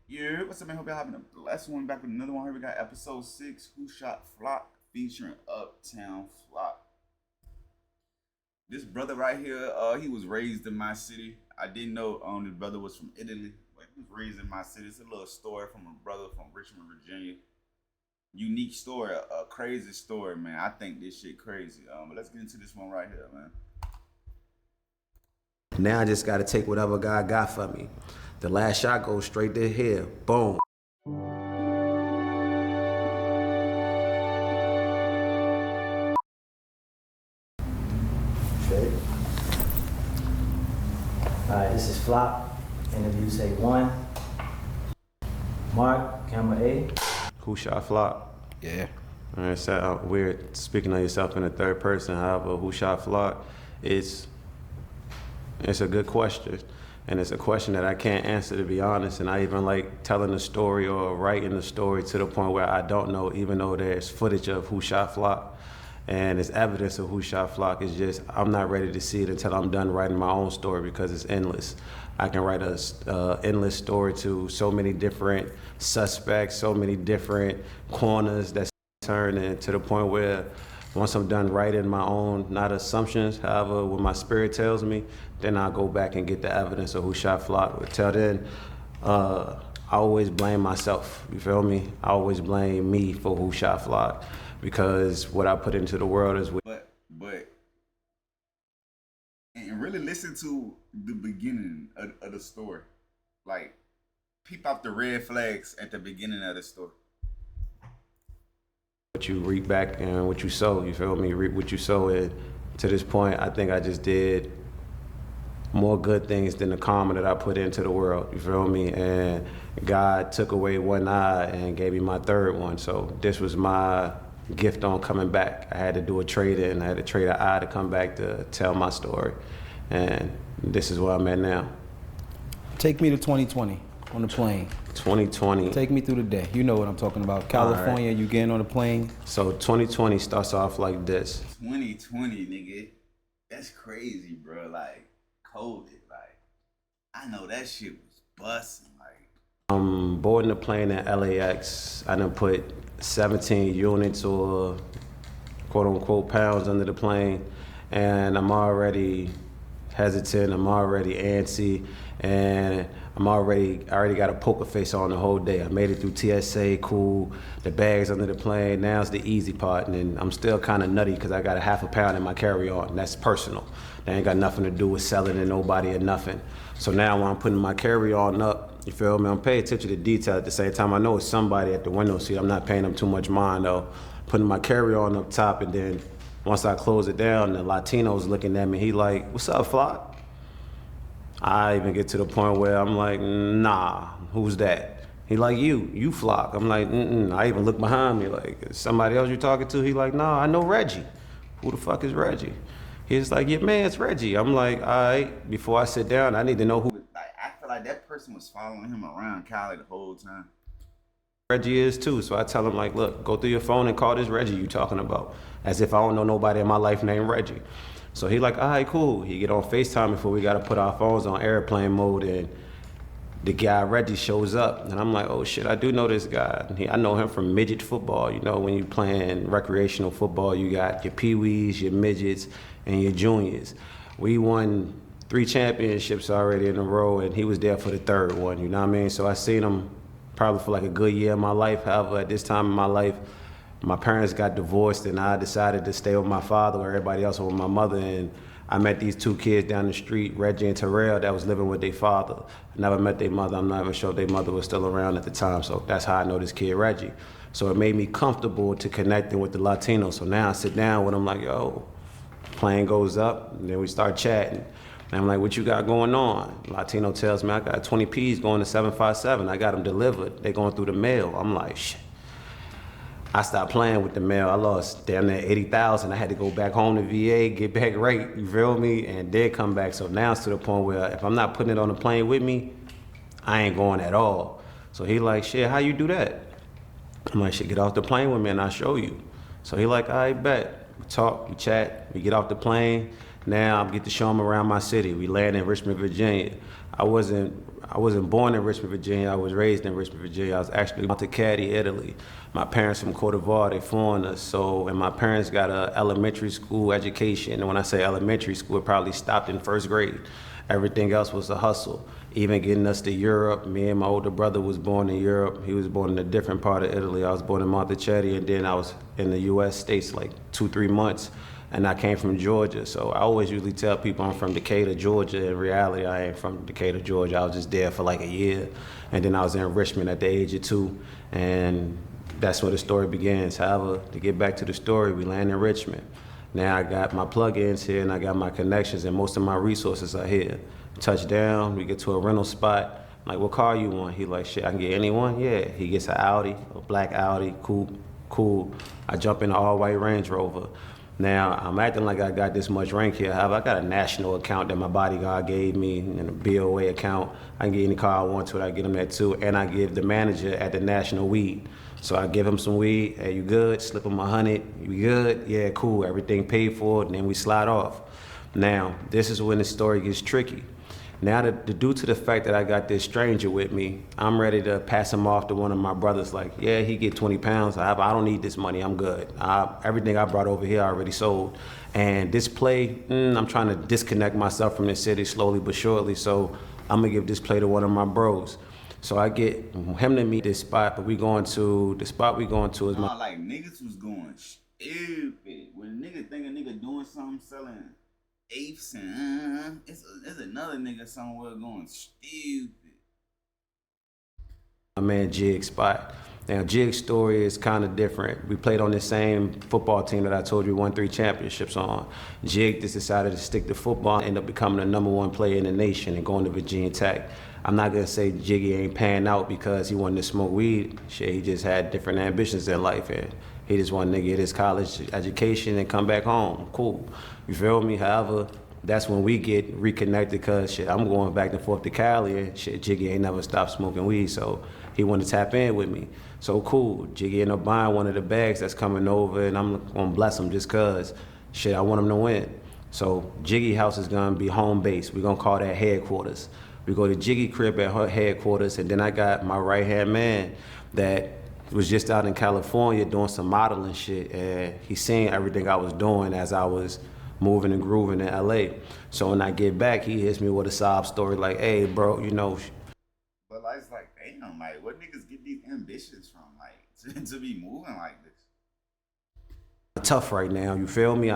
Yeah, what's up, man? Hope y'all having a blessed one. Back with another one. Here we got episode 6, Who Shot Flocck, featuring Uptown Flocck. This brother right here, he was raised in my city. I didn't know this brother was from Italy, but he was raised in my city. It's a little story from a brother from Richmond, Virginia. Unique story, a crazy story, man. I think this shit crazy. But let's get into this one right here, man. Now I just got to take whatever God got for me. The last shot goes straight to here. Boom. Good. All right, this is Flocck. Interview say 1. Mark, camera A. Who shot Flocck? Yeah. All right, so weird speaking of yourself in the third person. However, who shot Flocck? It's a good question. And it's a question that I can't answer, to be honest. And I even like telling the story or writing the story to the point where I don't know, even though there's footage of who shot Flocck and there's evidence of who shot Flocck. It's just I'm not ready to see it until I'm done writing my own story, because it's endless. I can write a endless story to so many different suspects, so many different corners that's turned, and to the point where once I'm done writing my own, not assumptions, however, what my spirit tells me, then I'll go back and get the evidence of who shot Flocck. But till then, I always blame myself, you feel me? I always blame me for who shot Flocck, because what I put into the world is And really listen to the beginning of the story. Like, peep out the red flags at the beginning of the story. what you reap back and what you sow, you feel me? Reap what you sow. And to this point, I think I just did more good things than the karma that I put into the world, you feel me? And God took away one eye and gave me my third one. So this was my gift on coming back. I had to do a trade-in. I had to trade an eye to come back to tell my story. And this is where I'm at now. Take me to 2020 on the plane. 2020. Take me through the day. You know what I'm talking about. California, you getting on the plane. So 2020 starts off like this. 2020, nigga. That's crazy, bro. Like, COVID. Like, I know that shit was busting. Like, I'm boarding the plane at LAX. I done put 17 units or quote unquote pounds under the plane, and I'm already hesitant, I'm already antsy, and I already got a poker face on the whole day. I made it through TSA, cool, the bags under the plane. Now it's the easy part, and then I'm still kind of nutty because I got a half a pound in my carry-on. That's personal. That ain't got nothing to do with selling to nobody or nothing. So now when I'm putting my carry-on up, you feel me? I'm paying attention to detail at the same time. I know it's somebody at the window seat. I'm not paying them too much mind though. Putting my carry-on up top, and then once I close it down, the Latino's looking at me. He like, "What's up, Flocck?" I even get to the point where I'm like, "Nah, who's that?" He like, you Flocck. I'm like, I even look behind me like, "Is somebody else you talking to?" He like, "Nah, I know Reggie." Who the fuck is Reggie? He's like, "Yeah, man, it's Reggie." I'm like, "All right, before I sit down, I need to know who like, I feel like that person was following him around Cali the whole time. Reggie is too." So I tell him like, "Look, go through your phone and call this Reggie you talking about." As if I don't know nobody in my life named Reggie. So he like, "All right, cool." He get on FaceTime before we gotta put our phones on airplane mode, and the guy Reggie shows up, and I'm like, "Oh shit, I do know this guy." I know him from midget football. You know, when you playing recreational football, you got your peewees, your midgets, and your juniors. We won 3 championships already in a row, and he was there for the third one. You know what I mean? So I seen him probably for like a good year of my life. However, at this time in my life, my parents got divorced, and I decided to stay with my father, where everybody else was with my mother. And I met these 2 kids down the street, Reggie and Terrell, that was living with their father. I never met their mother. I'm not even sure if their mother was still around at the time. So that's how I know this kid, Reggie. So it made me comfortable to connecting with the Latino. So now I sit down with them like, "Yo," plane goes up, and then we start chatting. And I'm like, "What you got going on?" Latino tells me, "I got 20 P's going to 757. I got them delivered. They going through the mail." I'm like, "Shit." I stopped playing with the mail. I lost damn near 80,000. I had to go back home to VA, get back right, you feel me? And then come back. So now it's to the point where if I'm not putting it on the plane with me, I ain't going at all. So he like, "Shit, how you do that?" I'm like, "Shit, get off the plane with me and I'll show you." So he like, "All right, bet." We talk, we chat, we get off the plane. Now I get to show him around my city. We land in Richmond, Virginia. I wasn't I wasn't born in Richmond, Virginia. I was raised in Richmond, Virginia. I was actually born to Cadiz, Italy. My parents from Cote d'Ivoire, they foreigners. So, and my parents got a elementary school education. And when I say elementary school, it probably stopped in first grade. Everything else was a hustle. Even getting us to Europe. Me and my older brother was born in Europe. He was born in a different part of Italy. I was born in Monticello, and then I was in the U.S. States like 2-3 months. And I came from Georgia, so I always usually tell people I'm from Decatur, Georgia. In reality, I ain't from Decatur, Georgia. I was just there for like a year, and then I was in Richmond at the age of 2, and that's where the story begins. However, to get back to the story, we land in Richmond. Now I got my plug-ins here, and I got my connections, and most of my resources are here. Touchdown, we get to a rental spot. I'm like, what car you want? He like, shit, I can get anyone? Yeah. He gets an Audi, a black Audi, cool. I jump in an all-white Range Rover. Now, I'm acting like I got this much rank here. However, I got a national account that my bodyguard gave me and a BOA account. I can get any car I want to, I get him that too. And I give the manager at the national weed. So I give him some weed. Hey, you good? Slip him 100. You good? Yeah, cool. Everything paid for, and then we slide off. Now, this is when the story gets tricky. Now, due to the fact that I got this stranger with me, I'm ready to pass him off to one of my brothers. Like, yeah, he get 20 pounds. I don't need this money. I'm good. Everything I brought over here I already sold. And this play, I'm trying to disconnect myself from the city slowly but surely. So I'm gonna give this play to one of my bros. So I get him to meet this spot, but the spot we going to is my. Like niggas was going stupid. When a nigga think a nigga doing something, selling apes and there's another nigga somewhere going stupid. My man Jig's spot. Now Jig's story is kind of different. We played on the same football team that I told you won 3 championships on. Jig just decided to stick to football and end up becoming the #1 player in the nation and going to Virginia Tech. I'm not gonna say Jiggy ain't panning out because he wanted to smoke weed. Shit, he just had different ambitions in life, and he just wanted to get his college education and come back home. Cool, you feel me? However, that's when we get reconnected because shit, I'm going back and forth to Cali and shit, Jiggy ain't never stopped smoking weed, so he wanted to tap in with me. So cool, Jiggy ended up buying one of the bags that's coming over, and I'm gonna bless him just cause shit, I want him to win. So Jiggy house is gonna be home base. We're gonna call that headquarters. We go to Jiggy crib at her headquarters, and then I got my right-hand man that was just out in California doing some modeling shit, and he seen everything I was doing as I was moving and grooving in LA. So when I get back, he hits me with a sob story like, hey, bro, you know. But like, it's like, damn, like, what niggas get these ambitions from, like, to be moving like this? Tough right now, you feel me?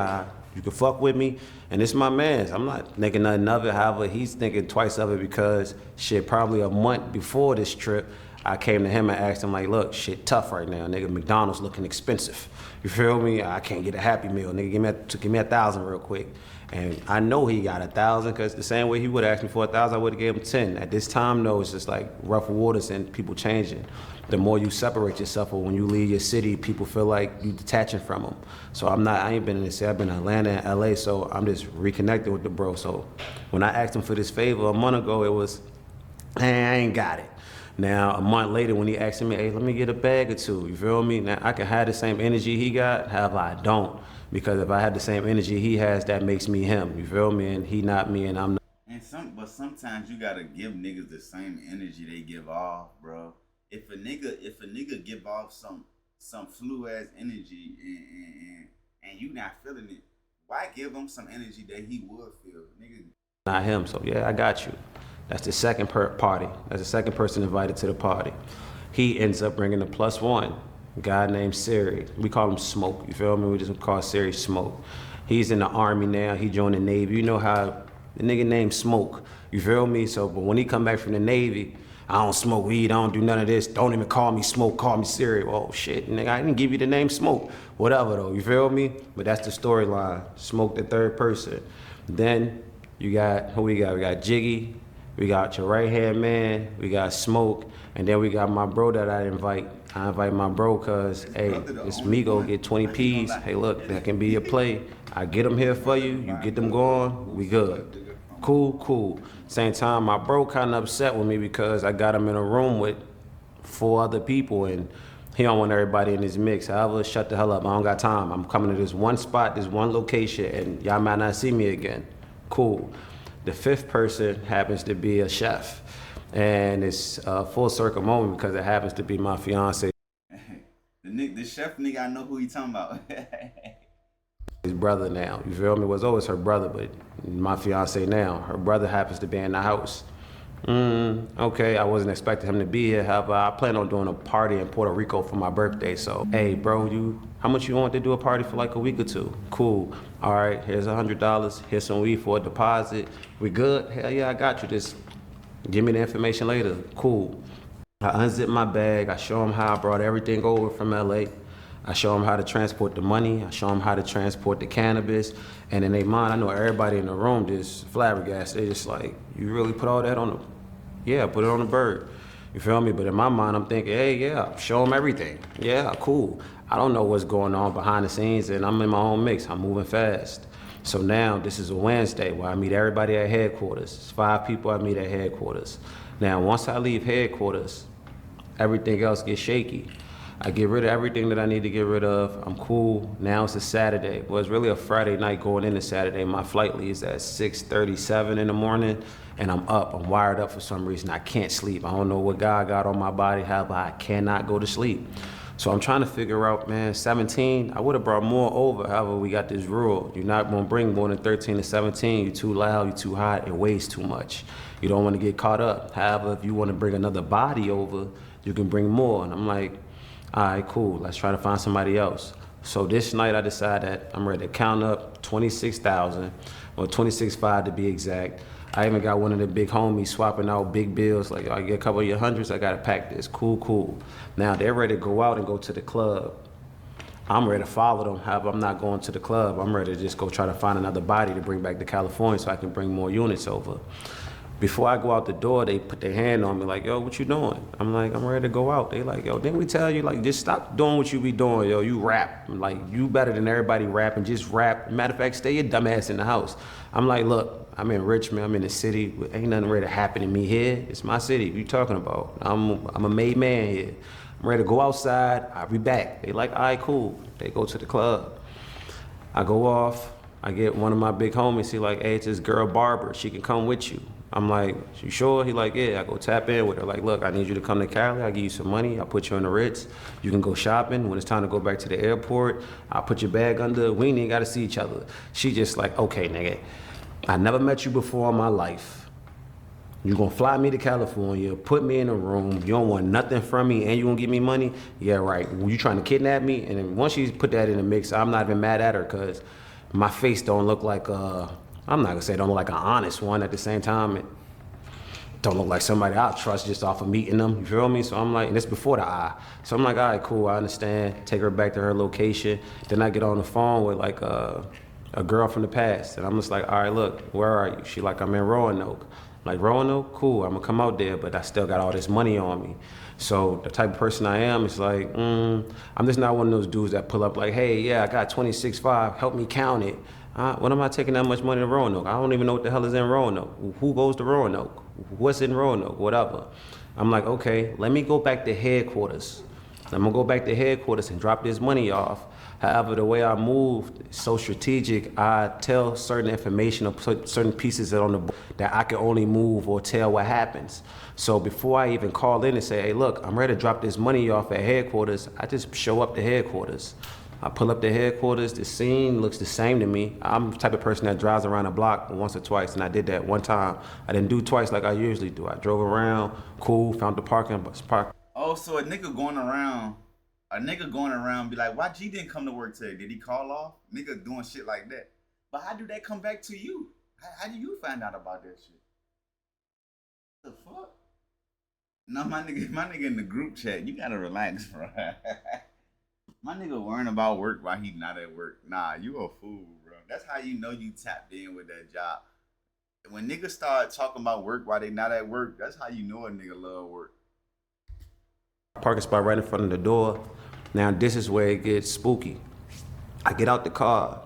You can fuck with me, and it's my man's. I'm not thinking nothing of it. However, he's thinking twice of it because shit, probably a month before this trip, I came to him and asked him like, look, shit tough right now, nigga. McDonald's looking expensive. You feel me? I can't get a Happy Meal, nigga. Give me 1,000 real quick. And I know he got 1,000 because the same way he would ask me for 1,000, I would have gave him 10. At this time, though, it's just like rough waters and people changing. The more you separate yourself, or when you leave your city, people feel like you detaching from them. So I ain't been in the city. I've been in Atlanta and LA, so I'm just reconnecting with the bro. So when I asked him for this favor a month ago, it was, hey, I ain't got it. Now, a month later, when he asked me, hey, let me get a bag or 2, you feel me? Now, I can have the same energy he got, however, I don't. Because if I had the same energy he has, that makes me him, you feel me? And he not me, and I'm not. But sometimes you gotta give niggas the same energy they give off, bro. If a nigga give off some flu ass energy and you not feeling it, why give him some energy that he would feel, nigga? Not him, so yeah, I got you. That's the second party. That's the second person invited to the party. He ends up bringing a +1, a guy named Siri. We call him Smoke, you feel me? We just call Siri Smoke. He's in the Army now, he joined the Navy. You know how the nigga named Smoke, you feel me? So, but when he come back from the Navy, I don't smoke weed, I don't do none of this. Don't even call me Smoke, call me Siri. Oh shit, nigga, I didn't give you the name Smoke. Whatever though, you feel me? But that's the storyline. Smoke the third person. Then you got, who we got? We got Jiggy, we got your right-hand man, we got Smoke, and then we got my bro that I invite. I invite my bro cause, hey, it's me go get 20 P's. Hey look, that can be your play. I get them here for you, you get them going, we good. Cool. Same time, my bro kind of upset with me because I got him in a room with 4 other people and he don't want everybody in his mix. However, shut the hell up, I don't got time. I'm coming to this one spot, this one location, and y'all might not see me again. Cool. The 5th person happens to be a chef. And it's a full circle moment because it happens to be my fiance. The chef nigga, I know who he talking about. His brother now, you feel me? Was always her brother, but my fiance now, her brother happens to be in the house. Okay, I wasn't expecting him to be here. However, I plan on doing a party in Puerto Rico for my birthday. So, hey, bro, how much you want to do a party for like a week or two? Cool. All right, here's $100. Here's some weed for a deposit. We good? Hell yeah, I got you. Just give me the information later. Cool. I unzip my bag. I show him how I brought everything over from LA. I show them how to transport the money. I show them how to transport the cannabis. And in their mind, I know everybody in the room just flabbergasted. They just like, you really put all that on the, yeah, put it on the bird. You feel me? But in my mind, I'm thinking, hey, yeah, show them everything. Yeah, cool. I don't know what's going on behind the scenes, and I'm in my own mix. I'm moving fast. So now this is a Wednesday where I meet everybody at headquarters. It's 5 people I meet at headquarters. Now, once I leave headquarters, everything else gets shaky. I get rid of everything that I need to get rid of. I'm cool. Now it's a Saturday. Well, it's really a Friday night going into Saturday. My flight leaves at 6:37 in the morning, and I'm up. I'm wired up for some reason. I can't sleep. I don't know what God got on my body, however, I cannot go to sleep. So I'm trying to figure out, man, 17, I would have brought more over. However, we got this rule. You're not gonna bring more than 13 to 17. You're too loud, you're too hot, it weighs too much. You don't wanna get caught up. However, if you wanna bring another body over, you can bring more. And I'm like, all right, cool, let's try to find somebody else. So this night I decided that I'm ready to count up 26,000, or 26.5 to be exact. I even got one of the big homies swapping out big bills, like I get a couple of your hundreds, I gotta pack this, cool. Now they're ready to go out and go to the club. I'm ready to follow them, however, I'm not going to the club. I'm ready to just go try to find another body to bring back to California so I can bring more units over. Before I go out the door, they put their hand on me like, yo, what you doing? I'm like, I'm ready to go out. They like, yo, didn't we tell you, like, just stop doing what you be doing, yo, you rap. Like, you better than everybody rapping, just rap. Matter of fact, stay your dumb ass in the house. I'm like, look, I'm in Richmond, I'm in the city, ain't nothing ready to happen to me here. It's my city, what you talking about? I'm a made man here. I'm ready to go outside, I'll be back. They like, all right, cool. They go to the club. I go off, I get one of my big homies, he like, hey, it's this girl Barbara, she can come with you. I'm like, you sure? He like, yeah. I go tap in with her, like, look, I need you to come to Cali, I'll give you some money, I'll put you in the Ritz, you can go shopping, when it's time to go back to the airport, I'll put your bag under, we ain't even gotta see each other. She just like, okay, nigga, I never met you before in my life. You gonna fly me to California, put me in a room, you don't want nothing from me, and you gonna give me money? Yeah, right. You trying to kidnap me? And then once she put that in the mix, I'm not even mad at her, cause my face don't look like I'm not gonna say it don't look like an honest one. At the same time, it don't look like somebody I trust just off of meeting them. You feel me? So I'm like, and it's before the eye. So I'm like, all right, cool, I understand. Take her back to her location. Then I get on the phone with like a girl from the past, and I'm just like, all right, look, where are you? She like, I'm in Roanoke. I'm like, Roanoke? Cool, I'm gonna come out there, but I still got all this money on me. So the type of person I am is like, I'm just not one of those dudes that pull up like, hey, yeah, I got 26.5, help me count it. What am I taking that much money to Roanoke? I don't even know what the hell is in Roanoke. Who goes to Roanoke? What's in Roanoke? Whatever. I'm like, okay, let me go back to headquarters. I'm gonna go back to headquarters and drop this money off. However, the way I moved is so strategic, I tell certain information or put certain pieces on the board that I can only move or tell what happens. So before I even call in and say, hey, look, I'm ready to drop this money off at headquarters, I just show up to headquarters. I pull up to headquarters, the scene looks the same to me. I'm the type of person that drives around the block once or twice, and I did that one time. I didn't do twice like I usually do. I drove around, cool, found the parking spot. Oh, so a nigga going around be like, why G didn't come to work today? Did he call off? Nigga doing shit like that. But how do that come back to you? How do you find out about that shit? The fuck? No, my nigga in the group chat, you gotta relax, bro. My nigga worrying about work while he not at work. Nah, you a fool, bro. That's how you know you tapped in with that job. When niggas start talking about work while they not at work, that's how you know a nigga love work. Parking spot right in front of the door. Now this is where it gets spooky. I get out the car.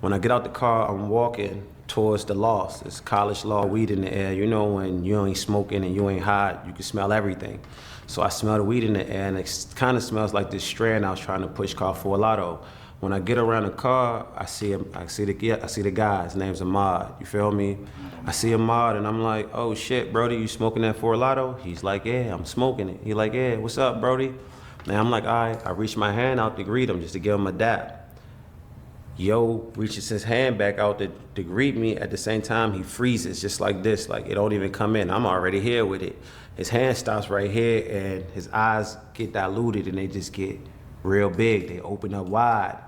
When I get out the car, I'm walking towards the loft. It's college law, weed in the air. You know when you ain't smoking and you ain't hot, you can smell everything. So I smell the weed in the air, and it kind of smells like this strand I was trying to push called Full Lotto. When I get around the car, I see him. I see the guy. His name's Ahmad. You feel me? I see Ahmad, and I'm like, oh shit, Brody, you smoking that Four Lotto? He's like, yeah, I'm smoking it. He like, yeah, what's up, Brody? Now I'm like, all right. I reach my hand out to greet him, just to give him a dap. Yo reaches his hand back out to greet me. At the same time, he freezes just like this, like it don't even come in. I'm already here with it. His hand stops right here, and his eyes get diluted, and they just get real big. They open up wide.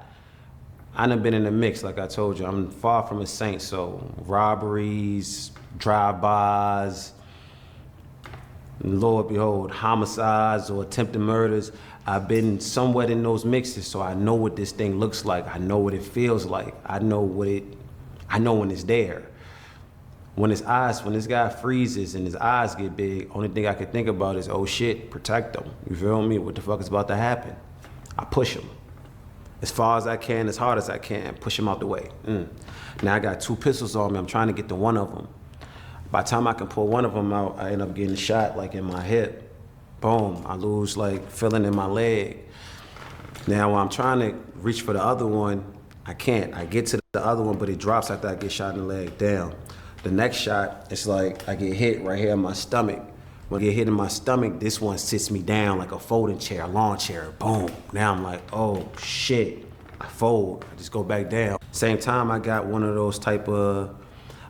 I done been in the mix, like I told you. I'm far from a saint, so robberies, drive-bys, Lord behold, homicides or attempted murders. I've been somewhat in those mixes, so I know what this thing looks like. I know what it feels like. I know when it's there. When this guy freezes and his eyes get big, only thing I can think about is, oh shit, protect him. You feel me? What the fuck is about to happen? I push him as far as I can, as hard as I can, push him out the way. Now I got 2 pistols on me. I'm trying to get to one of them. By the time I can pull one of them out, I end up getting shot like in my hip. Boom, I lose like feeling in my leg. Now when I'm trying to reach for the other one, I can't. I get to the other one, but it drops after I get shot in the leg down. The next shot, it's like I get hit right here in my stomach. When I get hit in my stomach, this one sits me down like a folding chair, a lawn chair, boom. Now I'm like, oh shit, I fold, I just go back down. Same time, I got one of those type of,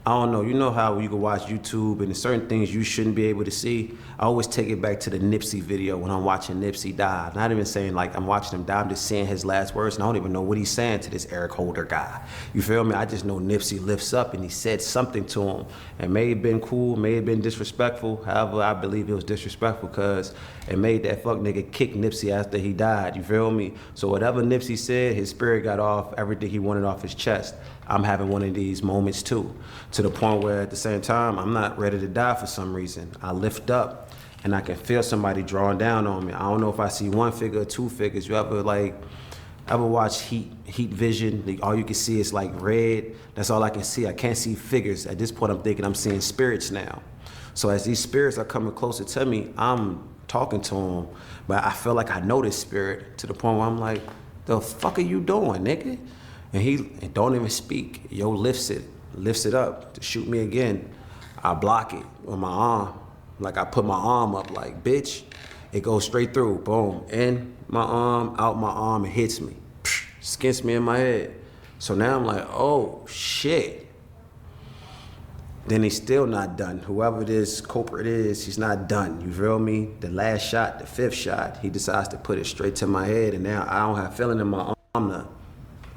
I don't know, you know how you can watch YouTube and there's certain things you shouldn't be able to see? I always take it back to the Nipsey video when I'm watching Nipsey die. Not even saying like I'm watching him die, I'm just saying his last words and I don't even know what he's saying to this Eric Holder guy. You feel me? I just know Nipsey lifts up and he said something to him. It may have been cool, may have been disrespectful. However, I believe it was disrespectful because it made that fuck nigga kick Nipsey after he died, you feel me? So whatever Nipsey said, his spirit got off everything he wanted off his chest. I'm having one of these moments too, to the point where at the same time, I'm not ready to die for some reason. I lift up and I can feel somebody drawing down on me. I don't know if I see 1 figure or 2 figures. You ever watch Heat Vision? All you can see is like red. That's all I can see. I can't see figures. At this point, I'm thinking I'm seeing spirits now. So as these spirits are coming closer to me, I'm talking to them, but I feel like I know this spirit to the point where I'm like, the fuck are you doing, nigga? And he don't even speak. Yo lifts it up to shoot me again. I block it with my arm. Like I put my arm up like, bitch. It goes straight through, boom. In my arm, out my arm, it hits me. Skins me in my head. So now I'm like, oh shit. Then he's still not done. Whoever this culprit is, he's not done. You feel me? The last shot, the 5th shot, he decides to put it straight to my head and now I don't have feeling in my arm to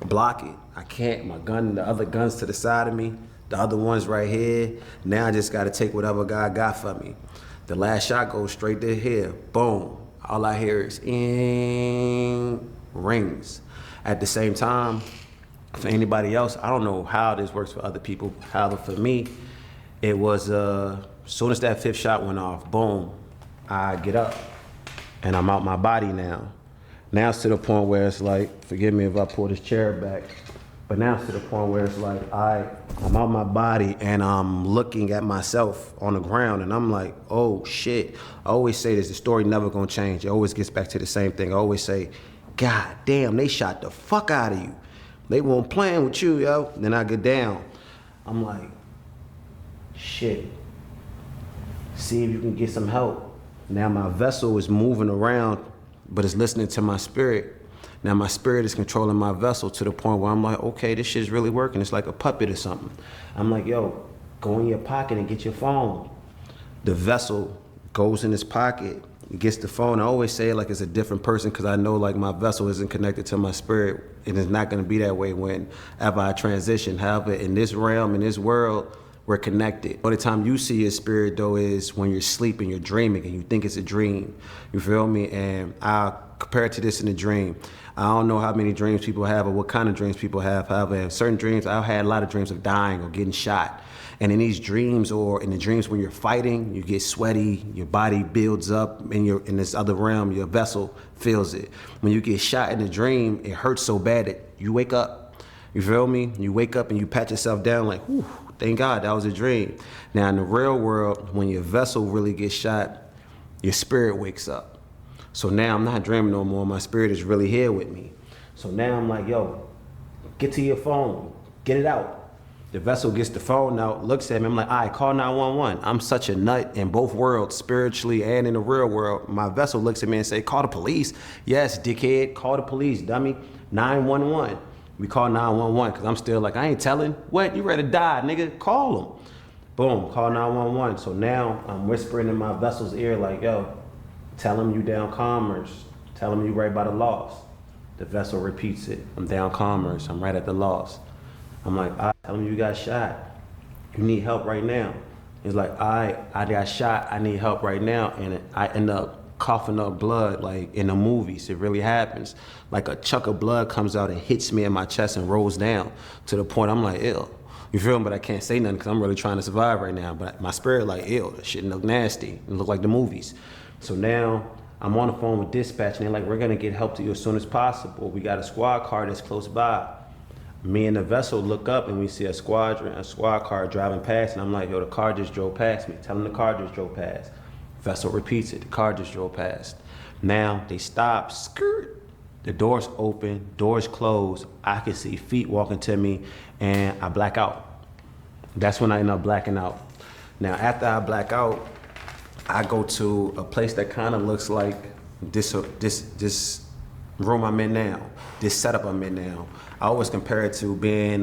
block it. I can't. My gun, the other guns to the side of me, the other one's right here. Now I just gotta take whatever God got for me. The last shot goes straight to here. Boom. All I hear is rings. At the same time, for anybody else, I don't know how this works for other people. However, for me, it was as soon as that 5th shot went off, boom, I get up and I'm out my body now. Now it's to the point where it's like, forgive me if I pull this chair back, but now it's to the point where it's like, I'm out my body and I'm looking at myself on the ground and I'm like, oh shit. I always say this, the story never gonna change. It always gets back to the same thing. I always say, God damn, they shot the fuck out of you. They weren't playing with you, yo. Then I get down. I'm like, shit. See if you can get some help. Now my vessel is moving around, but it's listening to my spirit. Now my spirit is controlling my vessel to the point where I'm like, okay, this shit's really working. It's like a puppet or something. I'm like, yo, go in your pocket and get your phone. The vessel goes in his pocket, gets the phone. I always say it like it's a different person because I know like my vessel isn't connected to my spirit and it's not gonna be that way whenever I transition. However, in this realm, in this world, we're connected. The only time you see your spirit though is when you're sleeping, you're dreaming and you think it's a dream. You feel me? And I'll compare it to this in a dream. I don't know how many dreams people have or what kind of dreams people have. However, in certain dreams, I've had a lot of dreams of dying or getting shot. And in these dreams or in the dreams when you're fighting, you get sweaty, your body builds up in this other realm, your vessel feels it. When you get shot in a dream, it hurts so bad that you wake up. You feel me? You wake up and you pat yourself down like, whew, thank God that was a dream. Now in the real world, when your vessel really gets shot, your spirit wakes up. So now I'm not dreaming no more. My spirit is really here with me. So now I'm like, yo, get to your phone, get it out. The vessel gets the phone out, looks at me. I'm like, all right, call 911. I'm such a nut in both worlds, spiritually and in the real world. My vessel looks at me and say, call the police. Yes, dickhead, call the police, dummy. 911. We call 911 because I'm still like, I ain't telling. What? You ready to die, nigga? Call them. Boom, call 911. So now I'm whispering in my vessel's ear like, yo, tell him you down Commerce. Tell him you right by the loss. The vessel repeats it. I'm down Commerce. I'm right at the loss. I'm like, I tell him you got shot. You need help right now. He's like, I got shot. I need help right now. And I end up coughing up blood like in the movies. It really happens. Like a chunk of blood comes out and hits me in my chest and rolls down to the point I'm like, ew. You feel me? But I can't say nothing because I'm really trying to survive right now. But my spirit like, ew, that shit look nasty. It look like the movies. So now I'm on the phone with dispatch and they're like, we're gonna get help to you as soon as possible. We got a squad car that's close by. Me and the vessel look up and we see a squad car driving past, and I'm like, yo, the car just drove past me. Tell them the car just drove past. Vessel repeats it, the car just drove past. Now they stop, skirt. The doors open, doors close. I can see feet walking to me and I black out. That's when I end up blacking out. Now after I black out, I go to a place that kind of looks like this room I'm in now, this setup I'm in now. I always compare it to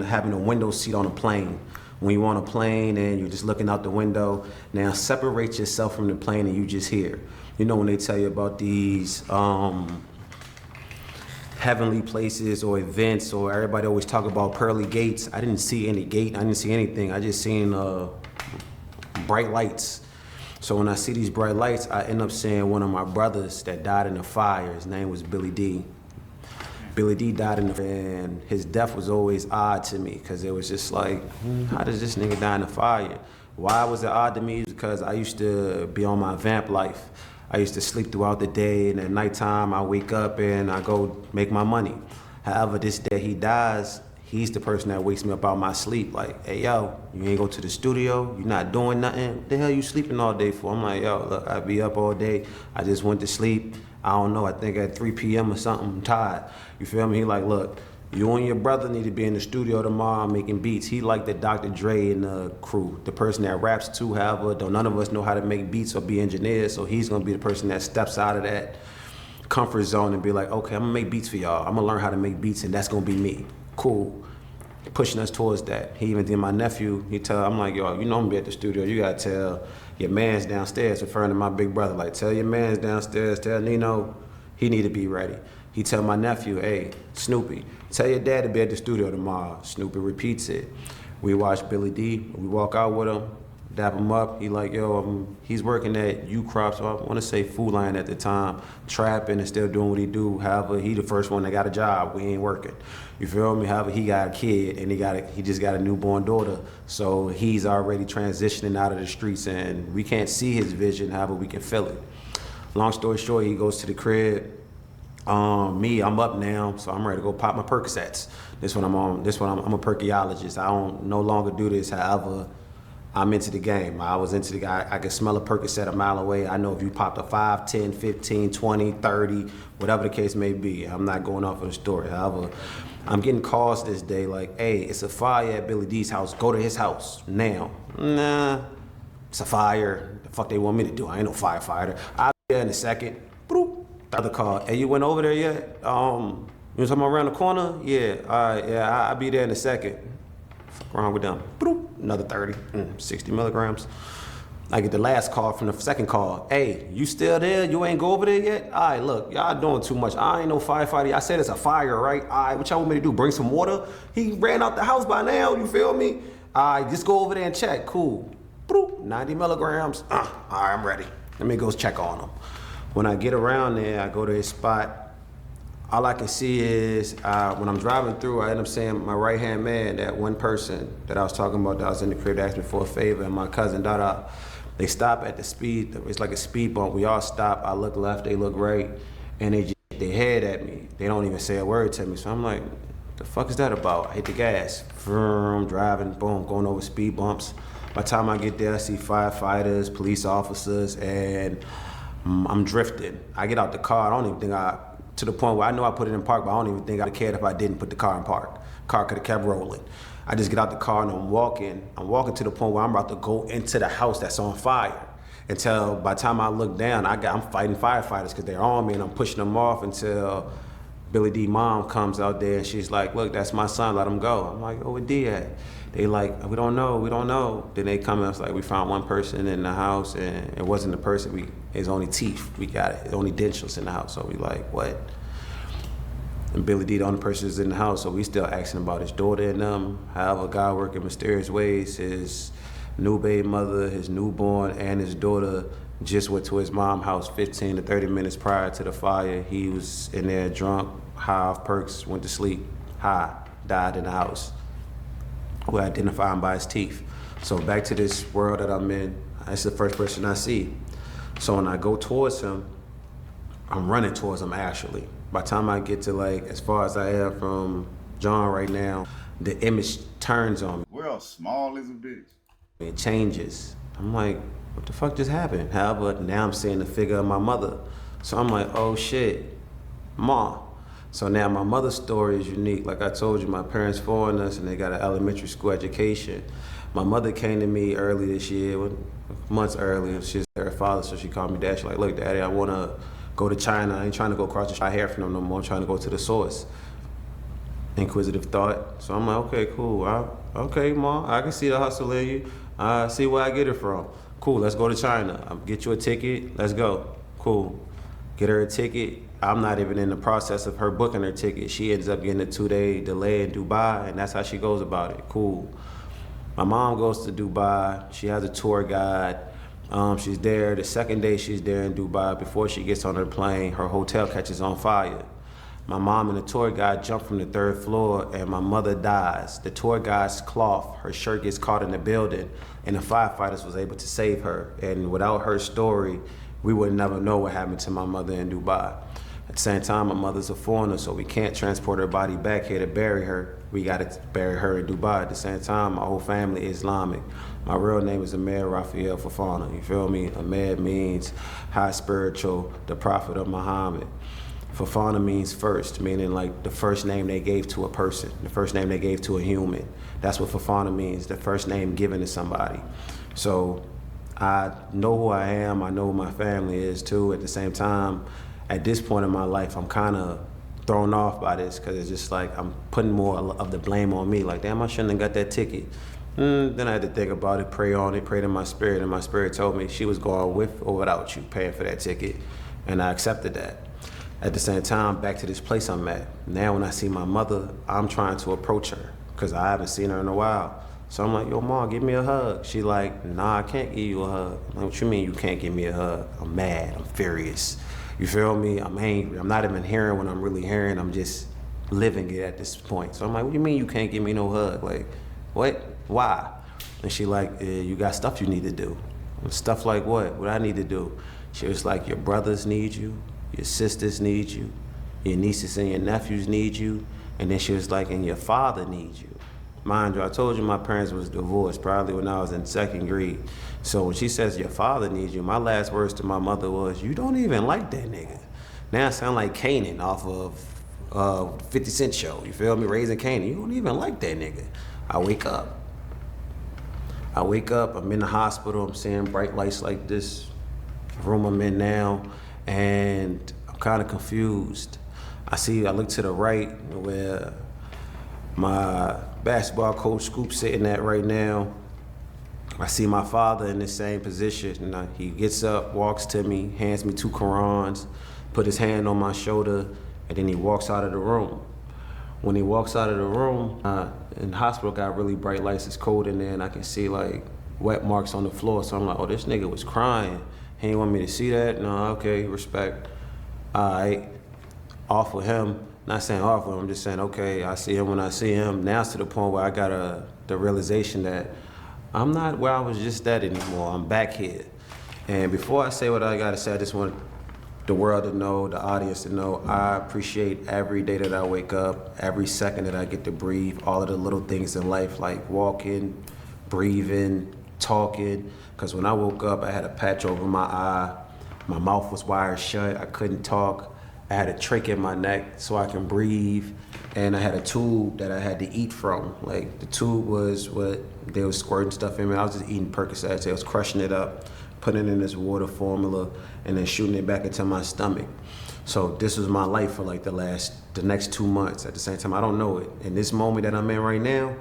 having a window seat on a plane. When you're on a plane and you're just looking out the window, now separate yourself from the plane and you just hear. You know when they tell you about these heavenly places or events, or everybody always talk about pearly gates. I didn't see any gate, I didn't see anything. I just seen bright lights. So when I see these bright lights, I end up seeing one of my brothers that died in a fire. His name was Billy D. Billy D died and his death was always odd to me because it was just like, how does this nigga die in a fire? Why was it odd to me? Because I used to be on my vamp life. I used to sleep throughout the day, and at nighttime I wake up and I go make my money. However, this day he dies, he's the person that wakes me up out my sleep. Like, hey, yo, you ain't go to the studio, you not doing nothing. What the hell you sleeping all day for? I'm like, yo, look, I be up all day. I just went to sleep. I don't know, I think at 3 p.m. or something, I'm tired. You feel me? He like, look, you and your brother need to be in the studio tomorrow making beats. He like the Dr. Dre and the crew, the person that raps too, however, though none of us know how to make beats or be engineers, so he's gonna be the person that steps out of that comfort zone and be like, okay, I'm gonna make beats for y'all. I'm gonna learn how to make beats and that's gonna be me. Cool. Pushing us towards that. He even did my nephew, I'm like, yo, you know I'm gonna be at the studio, you gotta tell your man's downstairs, referring to my big brother, like, tell your man's downstairs, tell Nino he need to be ready. He tell my nephew, hey, Snoopy, tell your dad to be at the studio tomorrow. Snoopy repeats it. We watch Billy D, we walk out with him, dap him up. He like, yo, he's working at U-Crop, so I want to say Food Lion at the time, trapping and still doing what he do. However, he the first one that got a job. We ain't working. You feel me? However, he got a kid and he just got a newborn daughter. So he's already transitioning out of the streets and we can't see his vision, however, we can feel it. Long story short, he goes to the crib. I'm up now, so I'm ready to go pop my Percocets. I'm a perkyologist. I don't no longer do this, however, I'm into the game. I was into the guy. I can smell a Percocet a mile away. I know if you popped a 5, 10, 15, 20, 30, whatever the case may be. I'm not going off of the story. However, I'm getting calls this day like, hey, it's a fire at Billy D's house. Go to his house now. Nah, it's a fire. The fuck they want me to do? I ain't no firefighter. I'll be there in a second. Boop. The other call, hey, you went over there yet? You know talking about around the corner? Yeah, all right, yeah, I'll be there in a second. Fuck around with them. Boop. Another 30, 60 milligrams. I get the last call from the second call. Hey, you still there? You ain't go over there yet? All right, look, y'all doing too much. I ain't no firefighter. I said it's a fire, right? All right, what y'all want me to do? Bring some water? He ran out the house by now, you feel me? All right, just go over there and check. Cool. 90 milligrams. All right, I'm ready. Let me go check on him. When I get around there, I go to his spot. All I can see is when I'm driving through, I end up seeing my right-hand man, that one person that I was talking about that was in the crib that asked me for a favor, and my cousin Dada. They stop at the speed, it's like a speed bump. We all stop, I look left, they look right, and they just hit their head at me. They don't even say a word to me, so I'm like, the fuck is that about? I hit the gas, vroom, driving, boom, going over speed bumps. By the time I get there, I see firefighters, police officers, and I'm drifting. I get out the car, I don't even think I to the point where I know I put it in park, but I don't even think I'd have cared if I didn't put the car in park. Car could have kept rolling. I just get out the car and I'm walking to the point where I'm about to go into the house that's on fire. Until by the time I look down, I'm fighting firefighters because they're on me and I'm pushing them off until Billy D mom comes out there and she's like, look, that's my son, let him go. I'm like, oh, where D at? They like, we don't know. Then they come and it's like, we found one person in the house and it wasn't the person, his only teeth, we got it, only dentures in the house. So we like, what? And Billy D, the only person is in the house, so we still asking about his daughter and them. However, God work in mysterious ways. His new baby mother, his newborn, and his daughter just went to his mom's house 15 to 30 minutes prior to the fire. He was in there drunk, high off perks, went to sleep, high, died in the house. We identify him by his teeth. So back to this world that I'm in, that's the first person I see. So when I go towards him, I'm running towards him actually. By the time I get to like, as far as I am from John right now, the image turns on me. World small as a bitch. It changes. I'm like, what the fuck just happened? However, now I'm seeing the figure of my mother. So I'm like, oh shit, Ma. So now my mother's story is unique. Like I told you, my parents foreigners and they got an elementary school education. My mother came to me early this year, months early. She's her father, so she called me dad. She's like, look, Daddy, I wanna go to China. I ain't trying to go across the street. I hear from them no more. I'm trying to go to the source. Inquisitive thought. So I'm like, okay, cool. Okay, Ma, I can see the hustle in you. I see where I get it from. Cool, let's go to China. I'll get you a ticket. Let's go. Cool. Get her a ticket. I'm not even in the process of her booking her ticket. She ends up getting a 2-day delay in Dubai, and that's how she goes about it. Cool. My mom goes to Dubai. She has a tour guide. She's there. The second day she's there in Dubai, before she gets on her plane, her hotel catches on fire. My mom and the tour guide jump from the 3rd floor and my mother dies. The tour guide's cloth, her shirt gets caught in the building and the firefighters was able to save her. And without her story, we would never know what happened to my mother in Dubai. At the same time, my mother's a foreigner, so we can't transport her body back here to bury her. We gotta bury her in Dubai. At the same time, my whole family is Islamic. My real name is Ahmed Raphael Fofana, you feel me? Ahmed means high spiritual, the prophet of Muhammad. Fofana means first, meaning like the first name they gave to a person, the first name they gave to a human. That's what Fofana means, the first name given to somebody. So I know who I am, I know who my family is too. At the same time, at this point in my life, I'm kind of thrown off by this because it's just like I'm putting more of the blame on me. Like, damn, I shouldn't have got that ticket. Then I had to think about it, pray on it, prayed in my spirit, and my spirit told me she was going with or without you paying for that ticket, and I accepted that. At the same time, back to this place I'm at. Now when I see my mother, I'm trying to approach her because I haven't seen her in a while. So I'm like, yo, Mom, give me a hug. She like, nah, I can't give you a hug. I'm like, what you mean you can't give me a hug? I'm mad, I'm furious. You feel me? I'm angry. I'm not even hearing what I'm really hearing. I'm just living it at this point. So I'm like, what do you mean you can't give me no hug? Like, what? Why? And she like, you got stuff you need to do. Stuff like what? What I need to do? She was like, your brothers need you. Your sisters need you, your nieces and your nephews need you, and then she was like, and your father needs you. Mind you, I told you my parents was divorced probably when I was in 2nd grade. So when she says your father needs you, my last words to my mother was, you don't even like that nigga. Now I sound like Kanan off of 50 Cent show, you feel me? Raising Kanan, you don't even like that nigga. I wake up, I'm in the hospital, I'm seeing bright lights like this room I'm in now, and I'm kind of confused. I look to the right where my basketball coach Scoop's sitting at right now. I see my father in the same position, and he gets up, walks to me, hands me 2 Qurans, put his hand on my shoulder, and then he walks out of the room. When he walks out of the room, in the hospital got really bright lights, it's cold in there, and I can see like wet marks on the floor, so I'm like, oh, this nigga was crying. He didn't want me to see that? No, okay, respect. All right, off with him. Not saying off with him, I'm just saying, okay, I see him when I see him. Now it's to the point where I got the realization that I'm not where I was just at anymore. I'm back here. And before I say what I gotta say, I just want the world to know, the audience to know, I appreciate every day that I wake up, every second that I get to breathe, all of the little things in life like walking, breathing, talking. Because when I woke up, I had a patch over my eye. My mouth was wired shut. I couldn't talk. I had a trach in my neck so I can breathe, and I had a tube that I had to eat from. Like the tube was what they was squirting stuff in me. I was just eating Percocets. They was crushing it up, putting it in this water formula, and then shooting it back into my stomach. So this was my life for like the next 2 months. At the same time, I don't know it. In this moment that I'm in right now,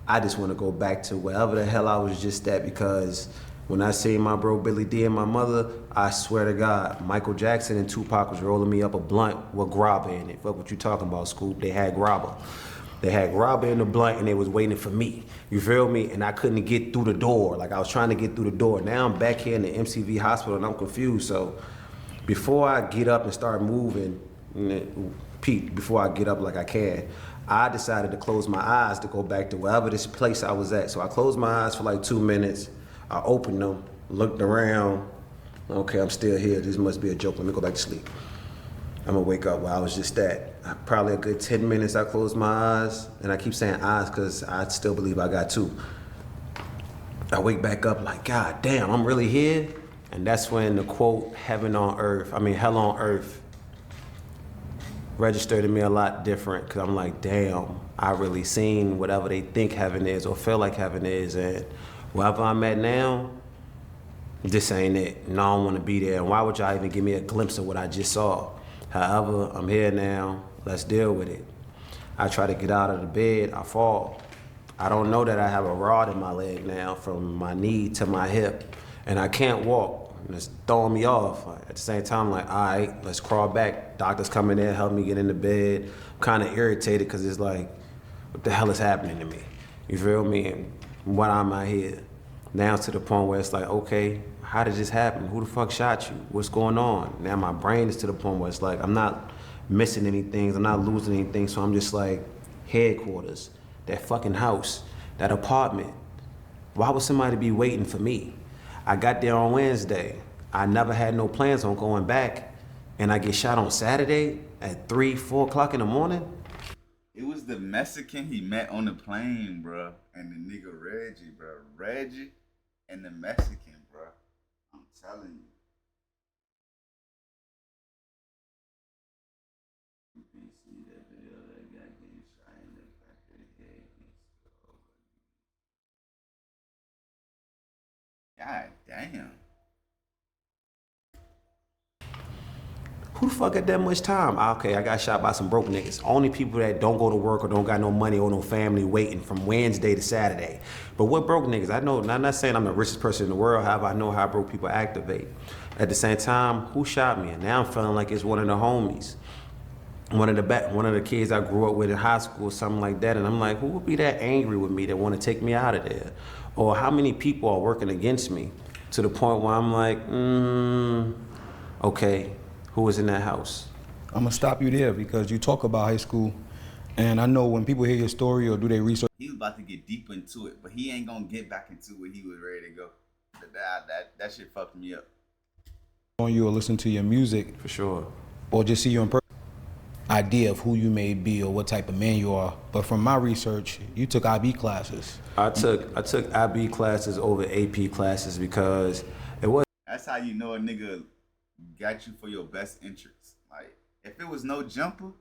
I just want to go back to wherever the hell I was just at, because when I seen my bro Billy D and my mother, I swear to God, Michael Jackson and Tupac was rolling me up a blunt with grabba in it. Fuck what you talking about, Scoop. They had grabba. They had grabba in the blunt and they was waiting for me. You feel me? And I couldn't get through the door. Like I was trying to get through the door. Now I'm back here in the MCV hospital and I'm confused. So before I get up and start moving, Pete, before I get up like I can, I decided to close my eyes to go back to wherever this place I was at. So I closed my eyes for like 2 minutes. I opened them, looked around. Okay, I'm still here. This must be a joke. Let me go back to sleep. I'm gonna wake up where I was just at. Probably a good 10 minutes I closed my eyes. And I keep saying eyes because I still believe I got two. I wake back up like, God damn, I'm really here? And that's when the quote, hell on earth, registered to me a lot different, because I'm like, damn, I really seen whatever they think heaven is or feel like heaven is, and wherever I'm at now, this ain't it. No, I don't want to be there. And why would y'all even give me a glimpse of what I just saw? However, I'm here now. Let's deal with it. I try to get out of the bed. I fall. I don't know that I have a rod in my leg now from my knee to my hip, and I can't walk. And it's throwing me off. At the same time, like, all right, let's crawl back. Doctors coming in, help me get into bed. I'm kind of irritated because it's like, what the hell is happening to me? You feel me? And why am I here? Now to the point where it's like, okay, how did this happen? Who the fuck shot you? What's going on? Now my brain is to the point where it's like, I'm not missing anything. I'm not losing anything. So I'm just like, headquarters, that fucking house, that apartment. Why would somebody be waiting for me? I got there on Wednesday. I never had no plans on going back, and I get shot on Saturday at 3, 4 o'clock in the morning. It was the Mexican he met on the plane, bro, and the nigga Reggie, bro. Reggie and the Mexican, bro. I'm telling you. You can see that video of that guy getting shot in the back of the head. God damn. Who the fuck got that much time? Okay, I got shot by some broke niggas. Only people that don't go to work or don't got no money or no family waiting from Wednesday to Saturday. But what broke niggas? I know, I'm not saying I'm the richest person in the world, however, I know how broke people activate. At the same time, who shot me? And now I'm feeling like it's one of the homies. One of the kids I grew up with in high school, something like that. And I'm like, who would be that angry with me that want to take me out of there? Or how many people are working against me to the point where I'm like, okay, who was in that house? I'm gonna stop you there because you talk about high school, and I know when people hear your story or do they research. He was about to get deep into it, but he ain't gonna get back into it. He was ready to go. That shit fucked me up. On you or listen to your music, For sure. or just see you in person, idea of who you may be or what type of man you are. But from my research, you took IB classes. I took IB classes over AP classes because it was. That's how you know a nigga got you for your best interests. Like, if it was no jumper,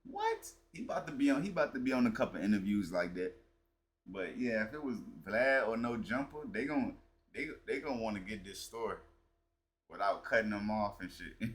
what? He about to be on a couple interviews like that. But yeah, if it was Vlad or no jumper, they gonna want to get this story without cutting them off and shit.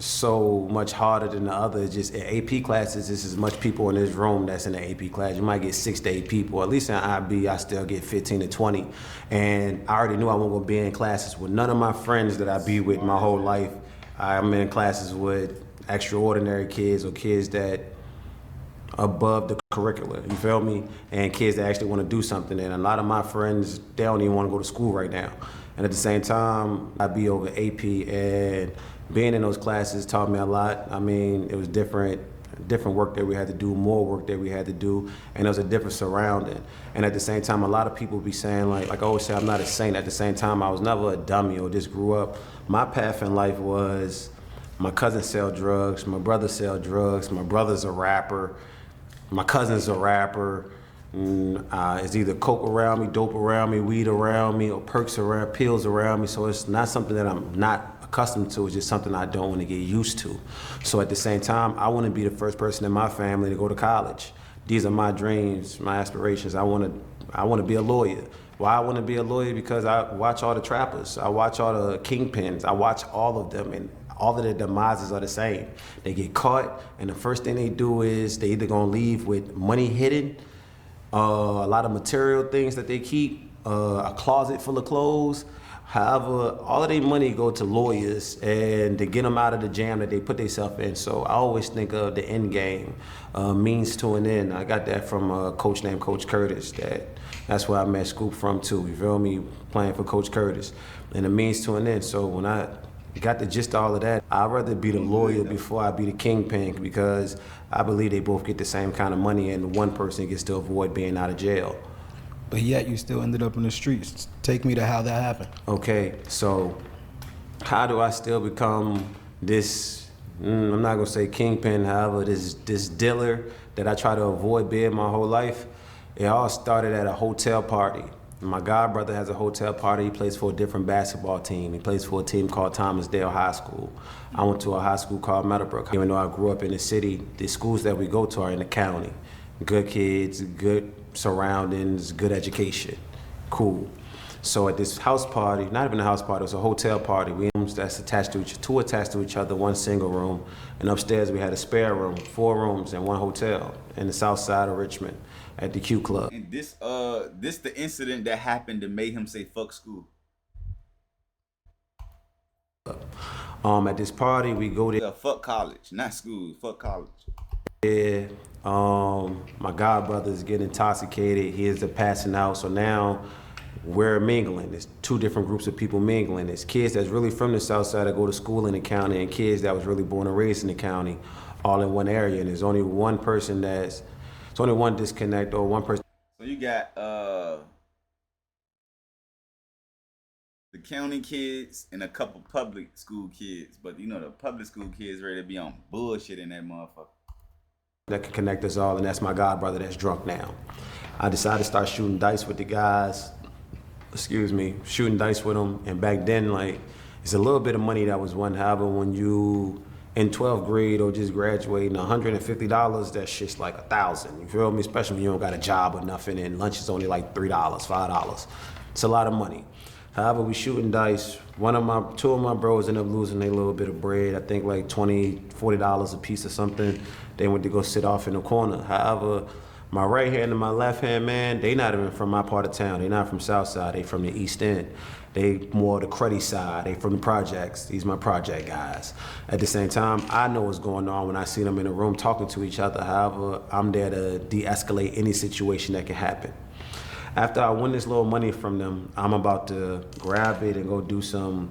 So much harder than the other. It's just in AP classes, there's as much people in this room that's in the AP class. You might get 6 to 8 people. At least in IB, I still get 15 to 20. And I already knew I wasn't gonna be in classes with none of my friends that I be with my whole life. I'm in classes with extraordinary kids or kids that above the curricula, you feel me? And kids that actually want to do something. And a lot of my friends, they don't even want to go to school right now. And at the same time, I be over AP, and being in those classes taught me a lot. I mean, it was different work that we had to do, more work that we had to do, and it was a different surrounding. And at the same time, a lot of people be saying, like I always say, I'm not a saint. At the same time, I was never a dummy or just grew up. My path in life was my cousin sell drugs, my brother sell drugs, my brother's a rapper, my cousin's a rapper. It's either coke around me, dope around me, weed around me, or perks around, pills around me. So it's not something that I'm not accustomed to. It's just something I don't want to get used to. So at the same time, I want to be the first person in my family to go to college. These are my dreams, my aspirations. I want to be a lawyer. Why I want to be a lawyer? Because I watch all the trappers. I watch all the kingpins. I watch all of them, and all of their demises are the same. They get caught, and the first thing they do is they either gonna leave with money hidden, a lot of material things that they keep, a closet full of clothes. However, all of their money go to lawyers and to get them out of the jam that they put themselves in. So I always think of the end game, means to an end. I got that from a coach named Coach Curtis. That's where I met Scoop from too. You feel me? Playing for Coach Curtis, and the means to an end. So when I got the gist of all of that, I'd rather be the lawyer before I be the kingpin, because I believe they both get the same kind of money, and one person gets to avoid being out of jail. But yet you still ended up in the streets. Take me to how that happened. Okay, so how do I still become this, I'm not gonna say kingpin, however, this dealer that I try to avoid being my whole life? It all started at a hotel party. My god brother has a hotel party. He plays for a different basketball team. He plays for a team called Thomasdale High School. I went to a high school called Meadowbrook. Even though I grew up in the city, the schools that we go to are in the county. Good kids, good surroundings, good education. Cool. So at this house party, not even a house party, it was a hotel party. We that's attached to two attached to each other, one single room. And upstairs we had a spare room, 4 rooms and 1 hotel in the south side of Richmond at the Q Club. And this the incident that happened that made him say fuck school. At this party, we go there. Yeah, fuck college, not school. Fuck college. Yeah, my god brother is getting intoxicated. He is passing out. So now we're mingling. There's 2 different groups of people mingling. There's kids that's really from the south side that go to school in the county, and kids that was really born and raised in the county, all in one area. And there's only one person it's only one disconnect, or one person. So you got the county kids and a couple public school kids, but you know the public school kids ready to be on bullshit in that motherfucker. That can connect us all, and that's my god brother that's drunk now. I decided to start shooting dice with the guys. Shooting dice with them. And back then, like, it's a little bit of money that was one. However, when you in 12th grade or just graduating, $150, that shit's like $1,000. You feel me? Especially when you don't got a job or nothing, and lunch is only like $3, $5. It's a lot of money. However, we shooting dice. 2 of my bros ended up losing a little bit of bread. I think like $20, $40 a piece or something. They went to go sit off in the corner. However, my right hand and my left hand, man, they not even from my part of town. They not from Southside. They from the East End. They more the cruddy side. They from the projects. These my project guys. At the same time, I know what's going on when I see them in a room talking to each other. However, I'm there to de-escalate any situation that can happen. After I win this little money from them, I'm about to grab it and go do some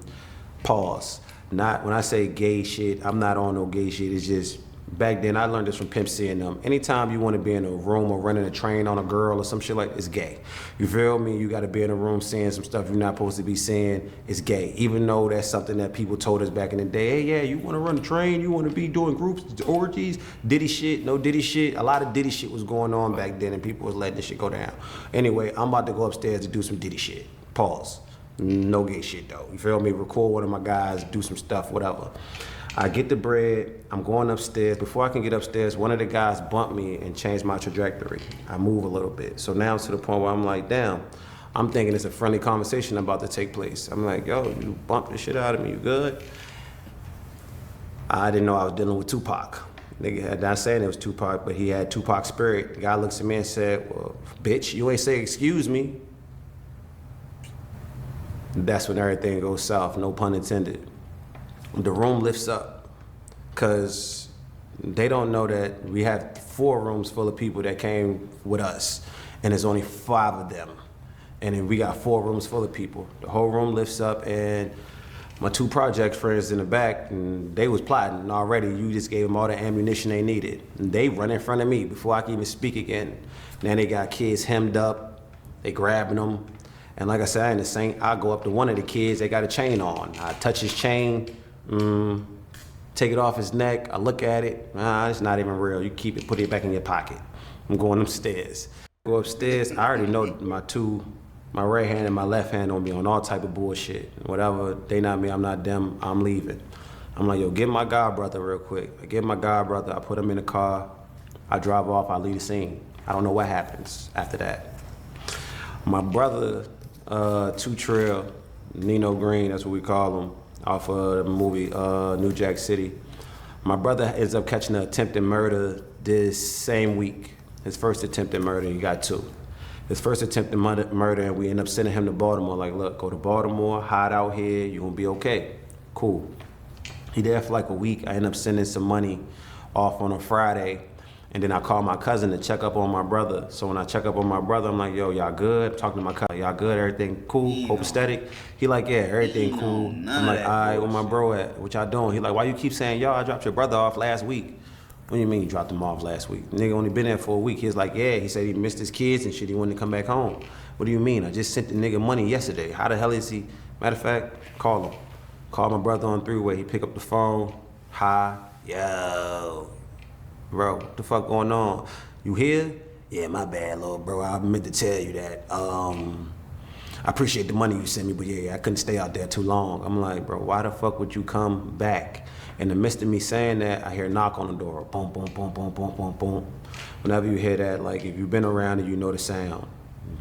pause. Not when I say gay shit, I'm not on no gay shit. It's just back then I learned this from Pimp C and them. Anytime you want to be in a room or running a train on a girl or some shit like, it's gay. You feel me? You got to be in a room saying some stuff you're not supposed to be saying. It's gay. Even though that's something that people told us back in the day. Hey, yeah, you want to run a train? You want to be doing groups, orgies, Diddy shit, no Diddy shit. A lot of Diddy shit was going on back then, and people was letting this shit go down. Anyway, I'm about to go upstairs to do some Diddy shit. Pause. No gay shit though. You feel me? Record one of my guys, do some stuff, whatever. I get the bread, I'm going upstairs. Before I can get upstairs, one of the guys bumped me and changed my trajectory. I move a little bit. So now it's to the point where I'm like, damn, I'm thinking it's a friendly conversation about to take place. I'm like, yo, you bumped the shit out of me, you good? I didn't know I was dealing with Tupac. Nigga had not saying it was Tupac, but he had Tupac spirit. The guy looks at me and said, well, bitch, you ain't say excuse me. That's when everything goes south, no pun intended. The room lifts up because they don't know that we have 4 rooms full of people that came with us, and there's only 5 of them. And then we got 4 rooms full of people. The whole room lifts up, and my 2 project friends in the back, and they was plotting already. You just gave them all the ammunition they needed. And they run in front of me before I can even speak again. Now they got kids hemmed up, they grabbing them. And like I said, in the same, I go up to one of the kids, they got a chain on. I touch his chain, take it off his neck, I look at it, it's not even real. You keep it, put it back in your pocket. I'm going upstairs. Go upstairs. I already know my right hand and my left hand on me on all type of bullshit. Whatever, they not me, I'm not them, I'm leaving. I'm like, yo, get my god brother real quick. I get my god brother, I put him in the car, I drive off, I leave the scene. I don't know what happens after that. My brother, Two Trail, Nino Green, that's what we call him, off of the movie New Jack City. My brother ends up catching an attempted murder this same week. His first attempted murder, he got 2. His first attempted murder, and we end up sending him to Baltimore. Like, look, go to Baltimore, hide out here, you're gonna be okay. Cool. He there for like a week. I end up sending some money off on a Friday, and then I call my cousin to check up on my brother. So when I check up on my brother, I'm like, yo, y'all good? I'm talking to my cousin, y'all good? Everything cool? Copacetic? He like, yeah, everything cool. I'm like, all right, where my bro at? What y'all doing? He like, why you keep saying, yo, I dropped your brother off last week? What do you mean you dropped him off last week? Nigga only been there for a week. He was like, yeah, he said he missed his kids and shit. He wanted to come back home. What do you mean? I just sent the nigga money yesterday. How the hell is he? Matter of fact, call him. Call my brother on 3-way. He pick up the phone. Hi. Yo. Bro, what the fuck going on? You here? Yeah, my bad, little bro. I meant to tell you that. I appreciate the money you sent me, but yeah, I couldn't stay out there too long. I'm like, bro, why the fuck would you come back? In the midst of me saying that, I hear a knock on the door. Boom, boom, boom, boom, boom, boom, boom. Whenever you hear that, like if you've been around and you know the sound,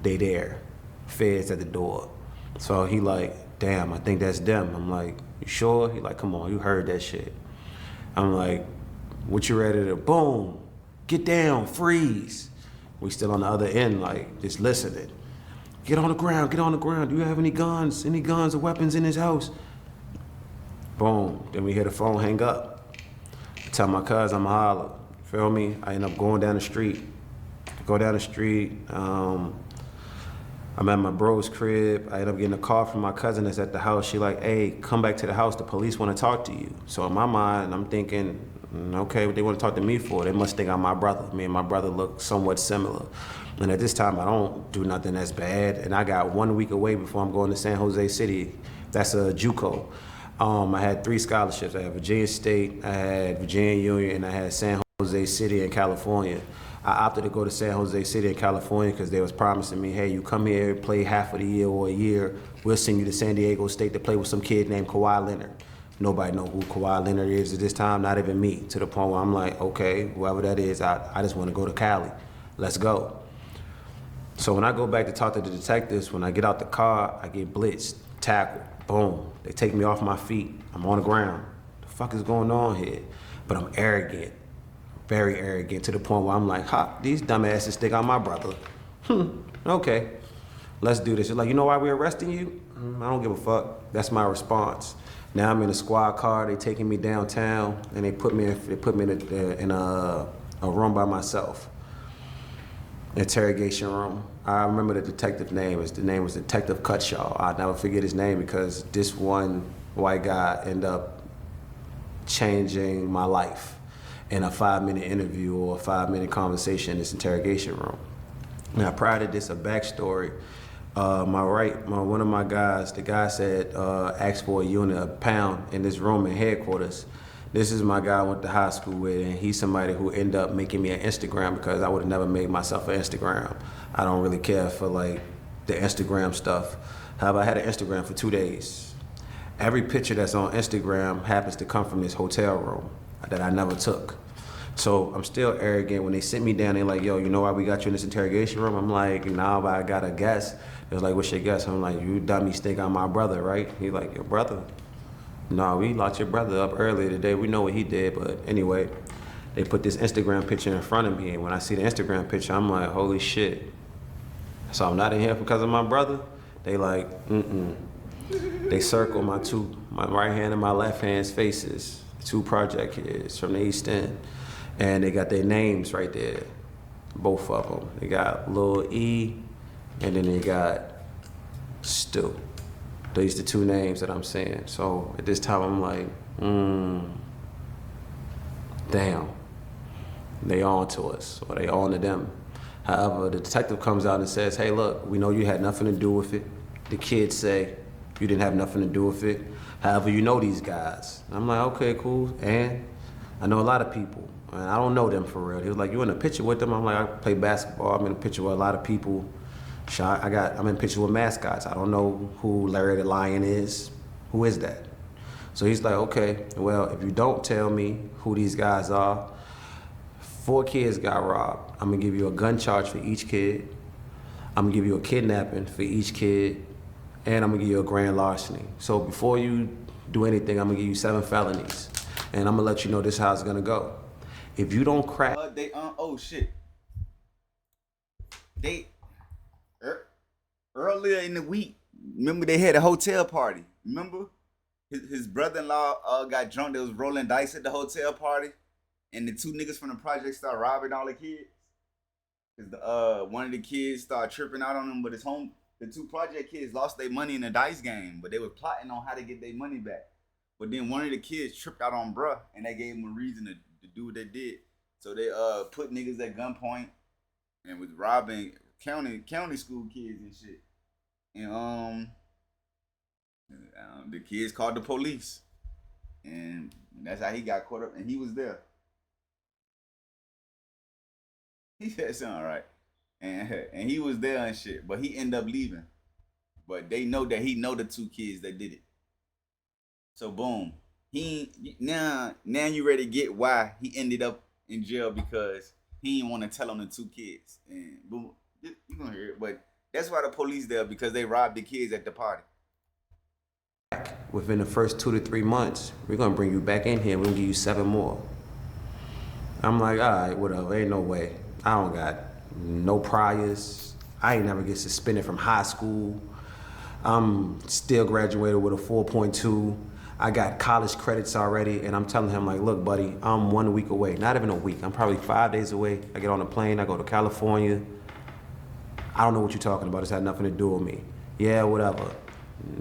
they there. Feds at the door. So he like, damn, I think that's them. I'm like, you sure? He like, come on, you heard that shit. I'm like, what you ready to, boom, get down, freeze. We still on the other end, like, just listening. Get on the ground, get on the ground. Do you have any guns or weapons in his house? Boom, then we hear the phone hang up. I tell my cuz I'm a holler, feel me? I end up going down the street. Go down the street, I'm at my bro's crib. I end up getting a call from my cousin that's at the house. She like, hey, come back to the house, the police wanna talk to you. So in my mind, I'm thinking, okay, what they wanna talk to me for? They must think I'm my brother. Me and my brother look somewhat similar. And at this time, I don't do nothing that's bad. And I got 1 week away before I'm going to San Jose City. That's a JUCO. I had 3 scholarships. I had Virginia State, I had Virginia Union, and I had San Jose City in California. I opted to go to San Jose City in California because they was promising me, hey, you come here, play half of the year or a year, we'll send you to San Diego State to play with some kid named Kawhi Leonard. Nobody know who Kawhi Leonard is at this time, not even me, to the point where I'm like, okay, whoever that is, I just want to go to Cali. Let's go. So when I go back to talk to the detectives, when I get out the car, I get blitzed, tackled, boom. They take me off my feet. I'm on the ground. The fuck is going on here? But I'm arrogant, very arrogant, to the point where I'm like, ha, these dumbasses think I'm my brother. Okay, let's do this. It's like, you know why we're arresting you? I don't give a fuck. That's my response. Now I'm in a squad car. They taking me downtown, and they put me in a room by myself. Interrogation room. I remember the detective name. The name was Detective Cutshaw. I'll never forget his name because this one white guy ended up changing my life in a 5-minute interview or a 5-minute conversation in this interrogation room. Now, prior to this, a backstory. One of my guys, the guy said, asked for a unit, a pound in this room in headquarters. This is my guy I went to high school with, and he's somebody who ended up making me an Instagram because I would have never made myself an Instagram. I don't really care for like the Instagram stuff. However, I had an Instagram for 2 days. Every picture that's on Instagram happens to come from this hotel room that I never took. So I'm still arrogant. When they sit me down, they're like, yo, you know why we got you in this interrogation room? I'm like, nah, but I got a guess. They're like, what's your guess? I'm like, you dummies think I'm my brother, right? He's like, your brother? No, we locked your brother up earlier today. We know what he did, but anyway, they put this Instagram picture in front of me, and when I see the Instagram picture, I'm like, holy shit. So I'm not in here because of my brother? They like, They circle my right hand and my left hand's faces, 2 project kids from the East End, and they got their names right there, both of them. They got Lil E, and then they got Stu. These are the 2 names that I'm saying. So at this time, I'm like, damn, they on to us, or they on to them. However, the detective comes out and says, hey, look, we know you had nothing to do with it. The kids say you didn't have nothing to do with it. However, you know these guys. I'm like, okay, cool. And I know a lot of people. And I don't know them for real. He was like, you in a picture with them? I'm like, I play basketball. I'm in a picture with a lot of people. I'm in a picture with mascots. I don't know who Larry the Lion is. Who is that? So he's like, okay, well, if you don't tell me who these guys are, 4 kids got robbed. I'm gonna give you a gun charge for each kid. I'm gonna give you a kidnapping for each kid, and I'm gonna give you a grand larceny. So before you do anything, I'm gonna give you 7 felonies, and I'm gonna let you know this is how it's gonna go. If you don't crack, oh shit, they earlier in the week, remember they had a hotel party. Remember his brother-in-law got drunk. They was rolling dice at the hotel party, and the 2 niggas from the project started robbing all the kids. Cause one of the kids started tripping out on him, but the 2 project kids lost their money in a dice game, but they were plotting on how to get their money back. But then one of the kids tripped out on bruh, and they gave him a reason to do what they did. So they put niggas at gunpoint and was robbing county school kids and shit. And the kids called the police, and that's how he got caught up. And he was there. He said something right, and he was there and shit. But he ended up leaving. But they know that he know the 2 kids that did it. So boom, now you ready to get why he ended up in jail, because he didn't want to tell on the 2 kids. And boom, you gonna hear it. But that's why the police there, because they robbed the kids at the party. within the first 2 to 3 months, we're gonna bring you back in here. We're gonna give you 7 more. I'm like, all right, whatever. Ain't no way. I don't got no priors. I ain't never get suspended from high school. I'm still graduated with a 4.2. I got college credits already, and I'm telling him like, look, buddy, I'm 1 week away. Not even a week. I'm probably 5 days away. I get on a plane. I go to California. I don't know what you're talking about. It's had nothing to do with me. Yeah, whatever.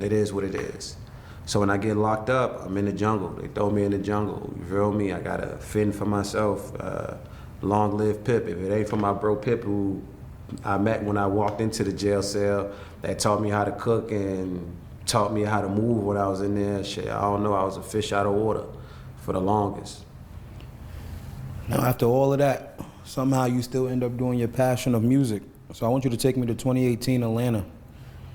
It is what it is. So when I get locked up, I'm in the jungle. They throw me in the jungle. You feel me? I gotta fend for myself. Long live Pip. If it ain't for my bro Pip, who I met when I walked into the jail cell, that taught me how to cook and taught me how to move when I was in there. Shit, I don't know. I was a fish out of water for the longest. Now, after all of that, somehow you still end up doing your passion of music. So I want you to take me to 2018 Atlanta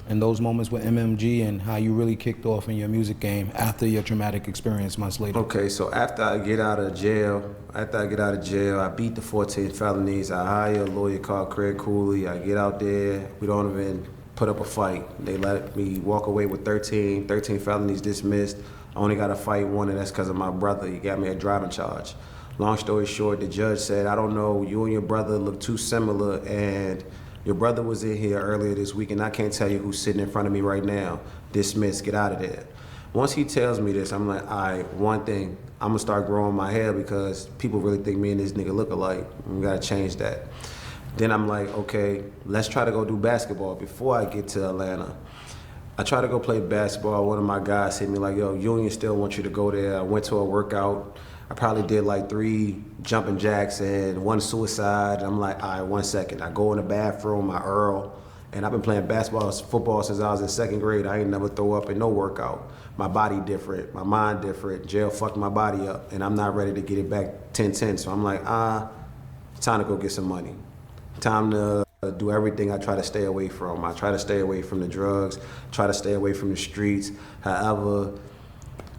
and those moments with MMG and how you really kicked off in your music game after your traumatic experience months later. Okay, so after I get out of jail, I beat the 14 felonies. I hire a lawyer called Craig Cooley. I get out there. We don't even put up a fight. They let me walk away with 13 felonies dismissed. I only got to fight 1, and that's because of my brother. He got me a driving charge. Long story short, the judge said, I don't know, you and your brother look too similar, and your brother was in here earlier this week, and I can't tell you who's sitting in front of me right now. Dismissed, get out of there. Once he tells me this, I'm like, all right, one thing, I'm gonna start growing my hair because people really think me and this nigga look alike. We gotta change that. Then I'm like, okay, let's try to go do basketball before I get to Atlanta. I try to go play basketball. One of my guys hit me like, yo, Union still wants you to go there. I went to a workout. I probably did like 3 jumping jacks and 1 suicide. I'm like, all right, 1 second. I go in the bathroom, I Earl, and I've been playing football since I was in 2nd grade. I ain't never throw up in no workout. My body different, my mind different. Jail fucked my body up, and I'm not ready to get it back 10-10. So I'm like, time to go get some money. Time to do everything I try to stay away from. I try to stay away from the drugs, try to stay away from the streets. However,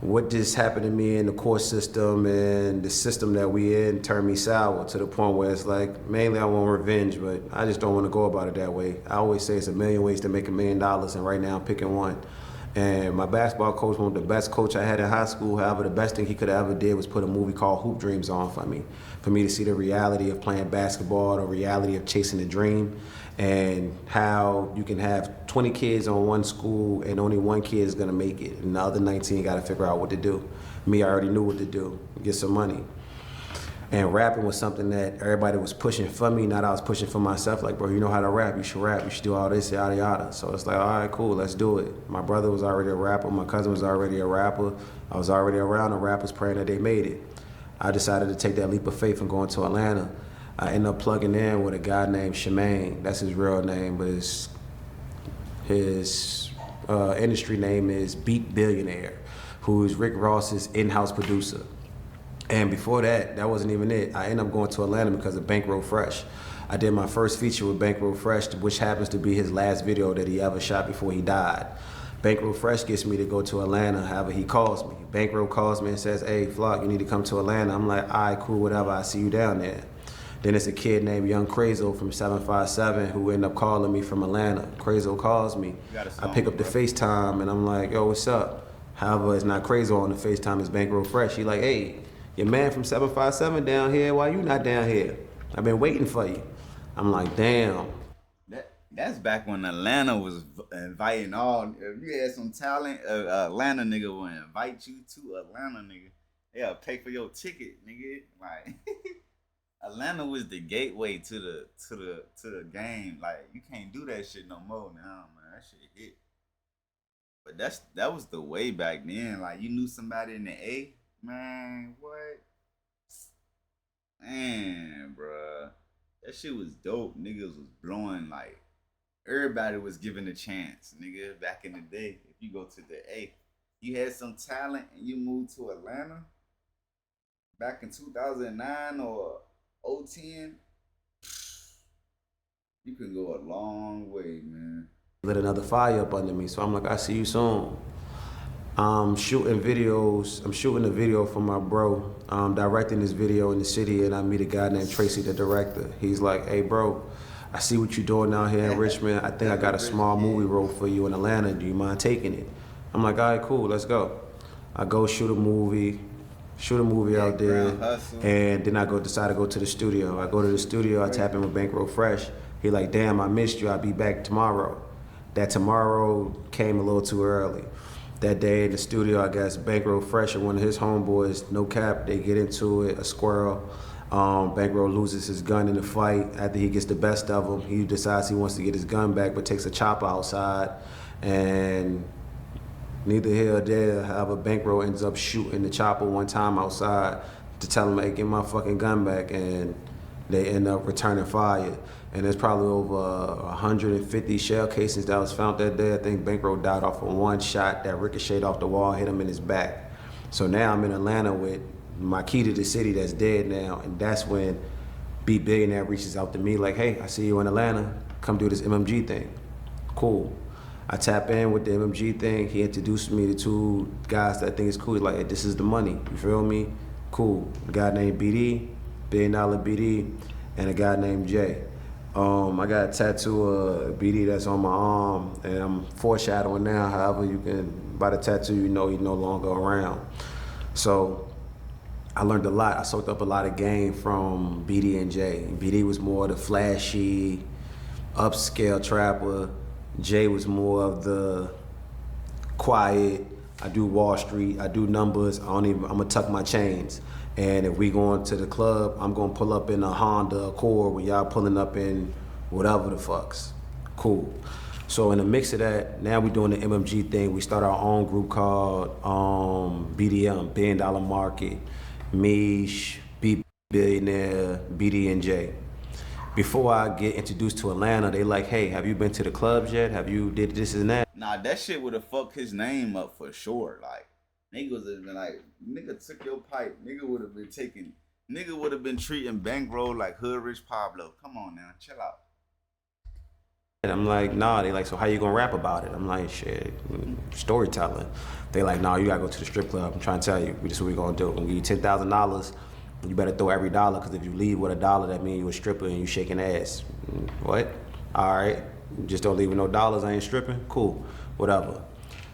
what just happened to me in the court system and the system that we in turned me sour to the point where it's like, mainly I want revenge, but I just don't want to go about it that way. I always say it's a million ways to make $1 million, and right now I'm picking one. And my basketball coach, one of the best coach I had in high school, however, the best thing he could have ever did was put a movie called Hoop Dreams on for me to see the reality of playing basketball, the reality of chasing a dream, and how you can have 20 kids on one school and only 1 kid is gonna make it, and the other 19 gotta figure out what to do. Me, I already knew what to do, get some money. And rapping was something that everybody was pushing for me, not I was pushing for myself. Like, bro, you know how to rap, you should do all this, yada, yada. So it's like, all right, cool, let's do it. My brother was already a rapper, my cousin was already a rapper. I was already around the rappers praying that they made it. I decided to take that leap of faith and go into Atlanta. I ended up plugging in with a guy named Shemaine. That's his real name, but his industry name is Beat Billionaire, who is Rick Ross's in-house producer. And before that, that wasn't even it. I ended up going to Atlanta because of Bankroll Fresh. I did my first feature with Bankroll Fresh, which happens to be his last video that he ever shot before he died. Bankroll Fresh gets me to go to Atlanta, however he calls me. Bankroll calls me and says, hey, Flocck, you need to come to Atlanta. I'm like, all right, cool, whatever, I see you down there. Then it's a kid named Young Crazo from 757 who ended up calling me from Atlanta. Crazo calls me. I pick up the FaceTime and I'm like, yo, what's up? However, it's not Crazo on the FaceTime, it's Bankroll Fresh. He like, hey, your man from 757 down here, why you not down here? I've been waiting for you. I'm like, damn. That's back when Atlanta was inviting all. If you had some talent, Atlanta nigga will invite you to Atlanta, nigga. They'll pay for your ticket, nigga. Like Atlanta was the gateway to the game. Like you can't do that shit no more now, man. That shit hit. But that was the way back then. Like you knew somebody in the A, man. What? Man, bruh. That shit was dope. Niggas was blowing like everybody was given a chance, nigga. Back in the day, if you go to the A, you had some talent and you moved to Atlanta back in 2009 or 010, you can go a long way, man. Lit another fire up under me, so I'm like, I see you soon. I'm shooting videos. I'm shooting a video for my bro. I'm directing this video in the city, and I meet a guy named Tracy, the director. He's like, hey, bro, I see what you're doing out here in Richmond. I think I got a small movie role for you in Atlanta. Do you mind taking it? I'm like, all right, cool, let's go. I go shoot a movie out there, and then I decide to go to the studio. I go to the studio, I tap in with Bankroll Fresh. He like, damn, I missed you, I'll be back tomorrow. That tomorrow came a little too early. That day in the studio, I guess Bankroll Fresh and one of his homeboys, no cap, they get into it, a squirrel. Bankroll loses his gun in the fight. After he gets the best of him, he decides he wants to get his gun back, but takes a chopper outside. And neither here or there, however, Bankroll ends up shooting the chopper one time outside to tell him, hey, get my fucking gun back. And they end up returning fire. And there's probably over 150 shell casings that was found that day. I think Bankroll died off of one shot that ricocheted off the wall, hit him in his back. So now I'm in Atlanta with my key to the city that's dead now, and that's when B Billionaire reaches out to me like, hey, I see you in Atlanta, come do this MMG thing. Cool. I tap in with the MMG thing. He introduced me to two guys that I think is cool. He's like, hey, this is the money, you feel me? Cool. A guy named BD, $1 billion BD, and a guy named Jay. I got a tattoo of BD that's on my arm, and I'm foreshadowing now. However, you can, by the tattoo, you know he's no longer around. So I learned a lot. I soaked up a lot of game from BD and Jay. BD was more the flashy, upscale trapper. Jay was more of the quiet. I do Wall Street. I do numbers. I'm gonna tuck my chains. And if we going to the club, I'm gonna pull up in a Honda Accord when y'all pulling up in whatever the fucks. Cool. So in the mix of that, now we're doing the MMG thing. We start our own group called BDM, $1 Billion Market, Mish, B Billionaire, BD and J. Before I get introduced to Atlanta, they like, hey, have you been to the clubs yet? Have you did this and that? Nah, that shit would have fucked his name up for sure. Like, niggas would have been like, nigga took your pipe. Nigga would have been treating Bankroll like Hood Rich Pablo. Come on now, chill out. And I'm like, nah. They like, so how you gonna rap about it? I'm like, shit, storytelling. They like, nah, you gotta go to the strip club. I'm trying to tell you, this is what we gonna do. I'm gonna give you $10,000. You better throw every dollar, because if you leave with $1, that means you a stripper and you shaking ass. What? All right, just don't leave with no dollars, I ain't stripping? Cool, whatever.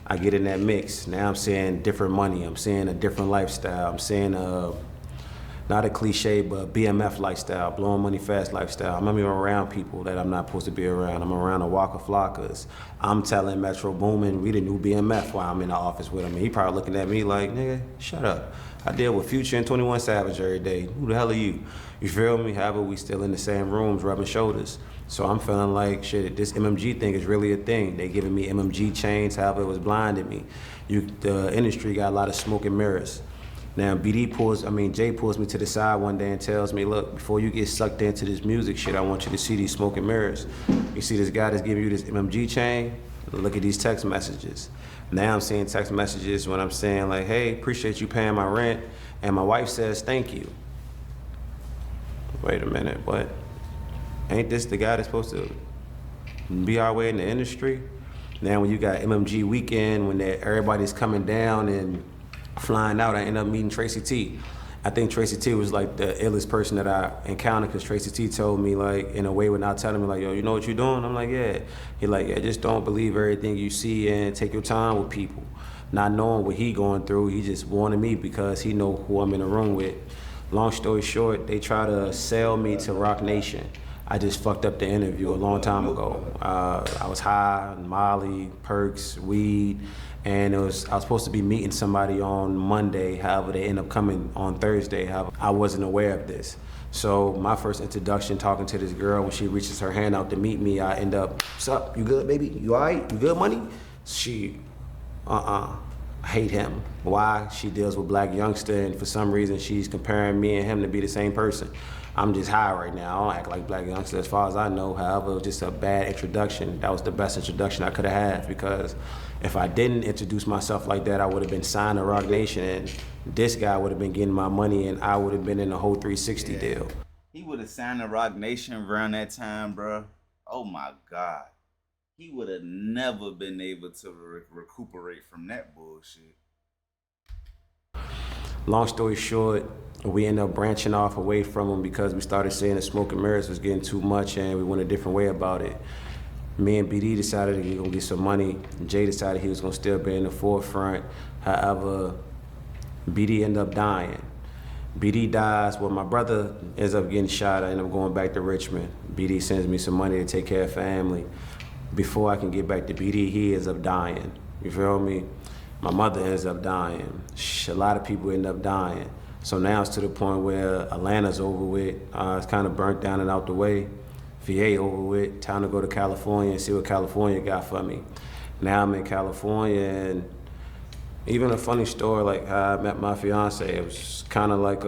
I get in that mix. Now I'm seeing different money. I'm seeing a different lifestyle. I'm seeing not a cliche, but BMF lifestyle, blowing money fast lifestyle. I'm not even around people that I'm not supposed to be around. I'm around a Walker Flockers. I'm telling Metro Boomin, we the new BMF while I'm in the office with him. And he probably looking at me like, nigga, shut up. I deal with Future and 21 Savage every day. Who the hell are you? You feel me? However, we still in the same rooms, rubbing shoulders. So I'm feeling like, shit, this MMG thing is really a thing. They giving me MMG chains, however it was blinding me. The industry got a lot of smoke and mirrors. Now Jay pulls me to the side one day and tells me, look, before you get sucked into this music shit, I want you to see these smoke and mirrors. You see this guy that's giving you this MMG chain? Look at these text messages. Now I'm seeing text messages when I'm saying like, hey, appreciate you paying my rent. And my wife says, thank you. Wait a minute, what? Ain't this the guy that's supposed to be our way in the industry? Now when you got MMG weekend, when everybody's coming down and flying out, I end up meeting Tracy T. I think Tracy T was like the illest person that I encountered, because Tracy T told me like in a way without telling me like, yo, you know what you're doing? I'm like, yeah. He like, yeah, just don't believe everything you see and take your time with people. Not knowing what he going through, he just wanted me because he know who I'm in the room with. Long story short, they try to sell me to Rock Nation. I just fucked up the interview a long time ago. I was high, Molly, perks, weed, and I was supposed to be meeting somebody on Monday. However, they end up coming on Thursday. However, I wasn't aware of this. So my first introduction, talking to this girl, when she reaches her hand out to meet me, I end up, what's up, you good, baby? You all right? You good, money? She, I hate him. Why? She deals with black youngster, and for some reason she's comparing me and him to be the same person. I'm just high right now. I don't act like black youngster as far as I know. However, it was just a bad introduction. That was the best introduction I could have had, because if I didn't introduce myself like that, I would have been signed to Rock Nation, and this guy would have been getting my money, and I would have been in the whole 360 deal. He would have signed to Rock Nation around that time, bro. Oh my God. He would have never been able to recuperate from that bullshit. Long story short, we ended up branching off away from him because we started seeing the smoke and mirrors was getting too much, and we went a different way about it. Me and BD decided we were gonna get some money. Jay decided he was gonna still be in the forefront. However, BD ended up dying. BD dies, well, my brother ends up getting shot. I end up going back to Richmond. BD sends me some money to take care of family. Before I can get back to BD, he ends up dying. You feel me? My mother ends up dying. A lot of people end up dying. So now it's to the point where Atlanta's over with. It's kind of burnt down and out the way. VA over with. Time to go to California and see what California got for me. Now I'm in California, and even a funny story, like how I met my fiance, it was kind of like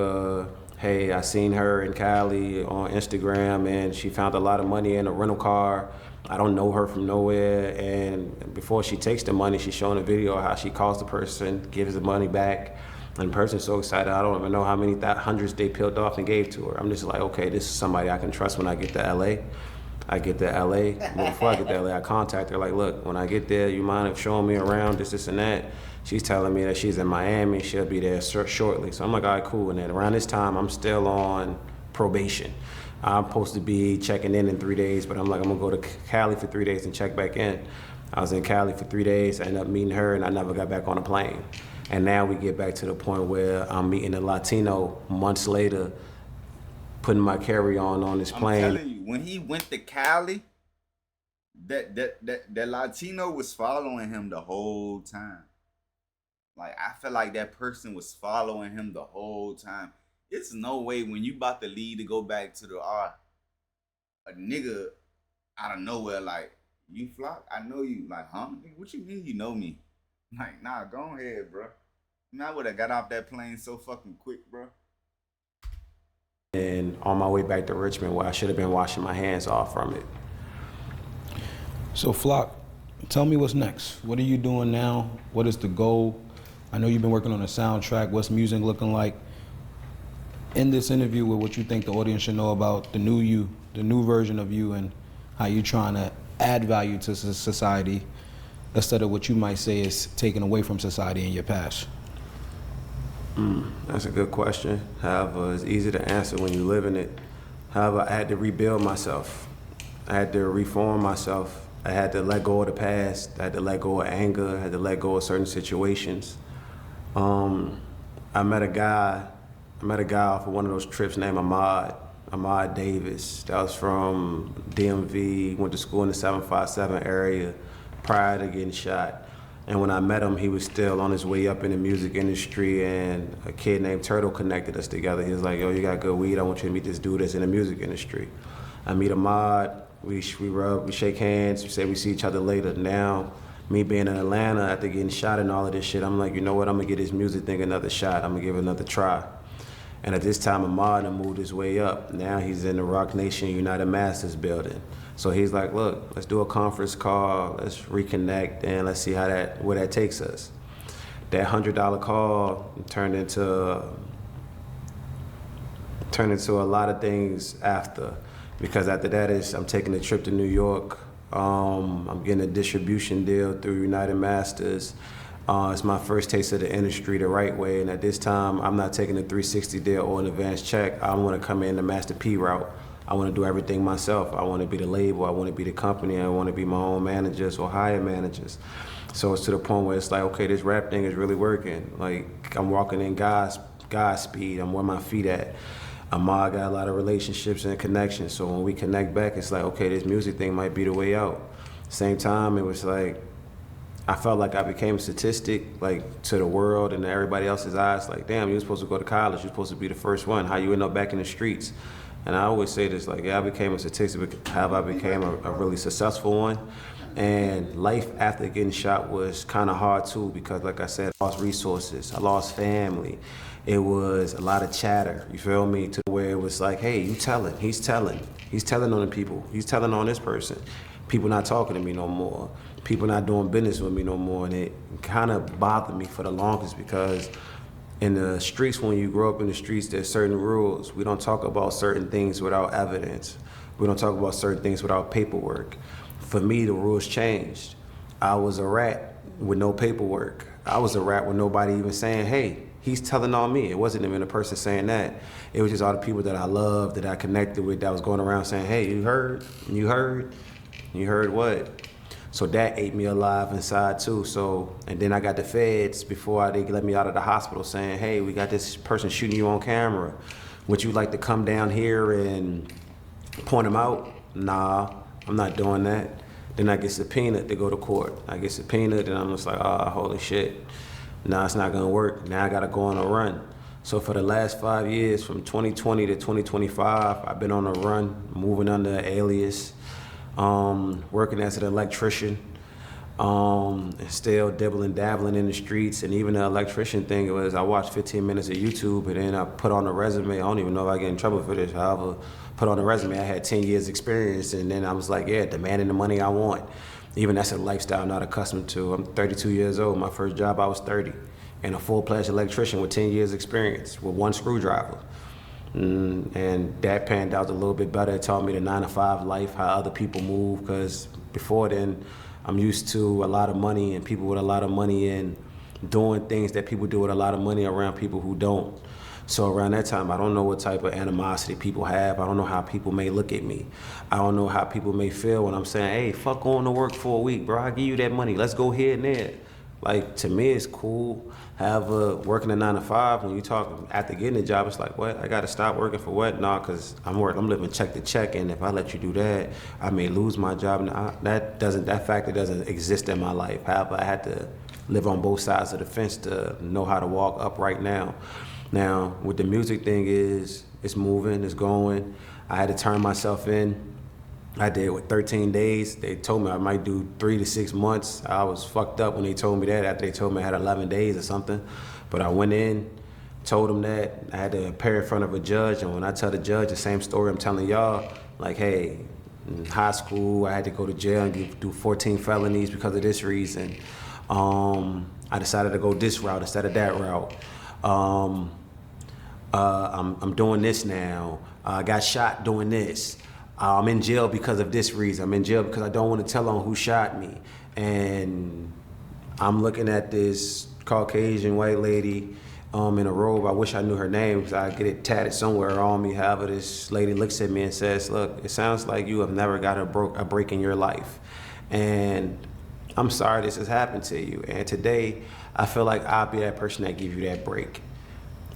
hey, I seen her in Cali on Instagram, and she found a lot of money in a rental car. I don't know her from nowhere, and before she takes the money, she's showing a video of how she calls the person, gives the money back, and the person's so excited, I don't even know how many hundreds they peeled off and gave to her. I'm just like, okay, this is somebody I can trust when I get to LA. I get to LA, but before I get to LA, I contact her like, look, when I get there, you mind showing me around, this and that? She's telling me that she's in Miami, she'll be there shortly. So I'm like, all right, cool. And then around this time, I'm still on probation. I'm supposed to be checking in 3 days, but I'm like, I'm gonna go to Cali for 3 days and check back in. I was in Cali for 3 days, I ended up meeting her, and I never got back on a plane. And now we get back to the point where I'm meeting a Latino months later, putting my carry-on on this plane. I'm telling you, when he went to Cali, that Latino was following him the whole time. Like, I feel like that person was following him the whole time. It's no way when you about to leave to go back to the a nigga out of nowhere like, you Flocck? I know you. Like, huh? What you mean you know me? Like, nah, go ahead, bro. I would have got off that plane so fucking quick, bro. And on my way back to Richmond, where I should have been washing my hands off from it. So Flocck, tell me what's next. What are you doing now? What is the goal? I know you've been working on a soundtrack. What's music looking like? In this interview, with what you think the audience should know about the new you, the new version of you, and how you're trying to add value to society instead of what you might say is taken away from society in your past. That's a good question. However, it's easy to answer when you live in it. However, I had to rebuild myself. I had to reform myself. I had to let go of the past. I had to let go of anger. I had to let go of certain situations. I met a guy off of one of those trips named Ahmad Davis. That was from DMV, went to school in the 757 area prior to getting shot. And when I met him, he was still on his way up in the music industry, and a kid named Turtle connected us together. He was like, yo, you got good weed, I want you to meet this dude that's in the music industry. I meet Ahmad, we rub, we shake hands, we say we see each other later. Now, me being in Atlanta after getting shot and all of this shit, I'm like, you know what, I'm gonna give this music thing another shot, I'm gonna give it another try. And at this time, Ahmad moved his way up. Now he's in the Rock Nation United Masters building. So he's like, look, let's do a conference call, let's reconnect, and let's see where that takes us. That $100 call turned into a lot of things after, because after that I'm taking a trip to New York. I'm getting a distribution deal through United Masters. It's my first taste of the industry the right way, and at this time, I'm not taking a 360 deal or an advance check. I want to come in the Master P route. I want to do everything myself. I want to be the label. I want to be the company. I want to be my own managers or hire managers. So it's to the point where it's like, okay, this rap thing is really working. Like, I'm walking in God's speed. I'm where my feet at. Ahmad got a lot of relationships and connections. So when we connect back, it's like, okay, this music thing might be the way out. Same time, it was like, I felt like I became a statistic, like, to the world and to everybody else's eyes. Like, damn, you were supposed to go to college. You're supposed to be the first one. How you end up back in the streets? And I always say this, like, yeah, I became a statistic, how I became a really successful one. And life after getting shot was kind of hard too, because like I said, I lost resources, I lost family. It was a lot of chatter, you feel me, to where it was like, hey, he's telling on the people, he's telling on this person. People not talking to me no more. People not doing business with me no more. And it kind of bothered me for the longest, because in the streets, when you grow up in the streets, there's certain rules. We don't talk about certain things without evidence. We don't talk about certain things without paperwork. For me, the rules changed. I was a rat with no paperwork. I was a rat with nobody even saying, hey, he's telling on me. It wasn't even a person saying that. It was just all the people that I loved, that I connected with, that was going around saying, hey, you heard? You heard? You heard what? So that ate me alive inside too. So, and then I got the feds before they let me out of the hospital saying, hey, we got this person shooting you on camera. Would you like to come down here and point him out? Nah, I'm not doing that. Then I get subpoenaed to go to court. I get subpoenaed and I'm just like, holy shit. Nah, it's not gonna work. Now I gotta go on a run. So for the last 5 years, from 2020 to 2025, I've been on a run, moving under an alias, working as an electrician, still dibbling, dabbling in the streets. And even the electrician thing, it was, I watched 15 minutes of YouTube and then I put on a resume. I don't even know if I get in trouble for this. However, put on a resume, I had 10 years experience, and then I was like, yeah, demanding the money I want. Even that's a lifestyle I'm not accustomed to. I'm 32 years old. My first job, I was 30. And a full-fledged electrician with 10 years experience with one screwdriver. And that panned out a little bit better. It taught me the 9-to-5 life, how other people move, because before then, I'm used to a lot of money and people with a lot of money and doing things that people do with a lot of money around people who don't. So around that time, I don't know what type of animosity people have. I don't know how people may look at me. I don't know how people may feel when I'm saying, hey, fuck going to work for a week, bro. I'll give you that money. Let's go here and there. Like, to me, it's cool. However, working a 9-to-5, when you talk after getting a job, it's like, what? I got to stop working for what? Nah, because I'm living check to check, and if I let you do that, I may lose my job. And that factor doesn't exist in my life. However, I had to live on both sides of the fence to know how to walk upright now. Now, with the music thing it's moving, it's going. I had to turn myself in. I did 13 days. They told me I might do 3 to 6 months. I was fucked up when they told me that, after they told me I had 11 days or something. But I went in, told them that. I had to appear in front of a judge, and when I tell the judge the same story I'm telling y'all, like, hey, in high school, I had to go to jail and do 14 felonies because of this reason. I decided to go this route instead of that route. I'm doing this now. I got shot doing this. I'm in jail because of this reason. I'm in jail because I don't want to tell on who shot me. And I'm looking at this Caucasian white lady in a robe. I wish I knew her name because I get it tatted somewhere on me. However, this lady looks at me and says, look, it sounds like you have never got a break in your life. And I'm sorry this has happened to you. And today, I feel like I'll be that person that give you that break.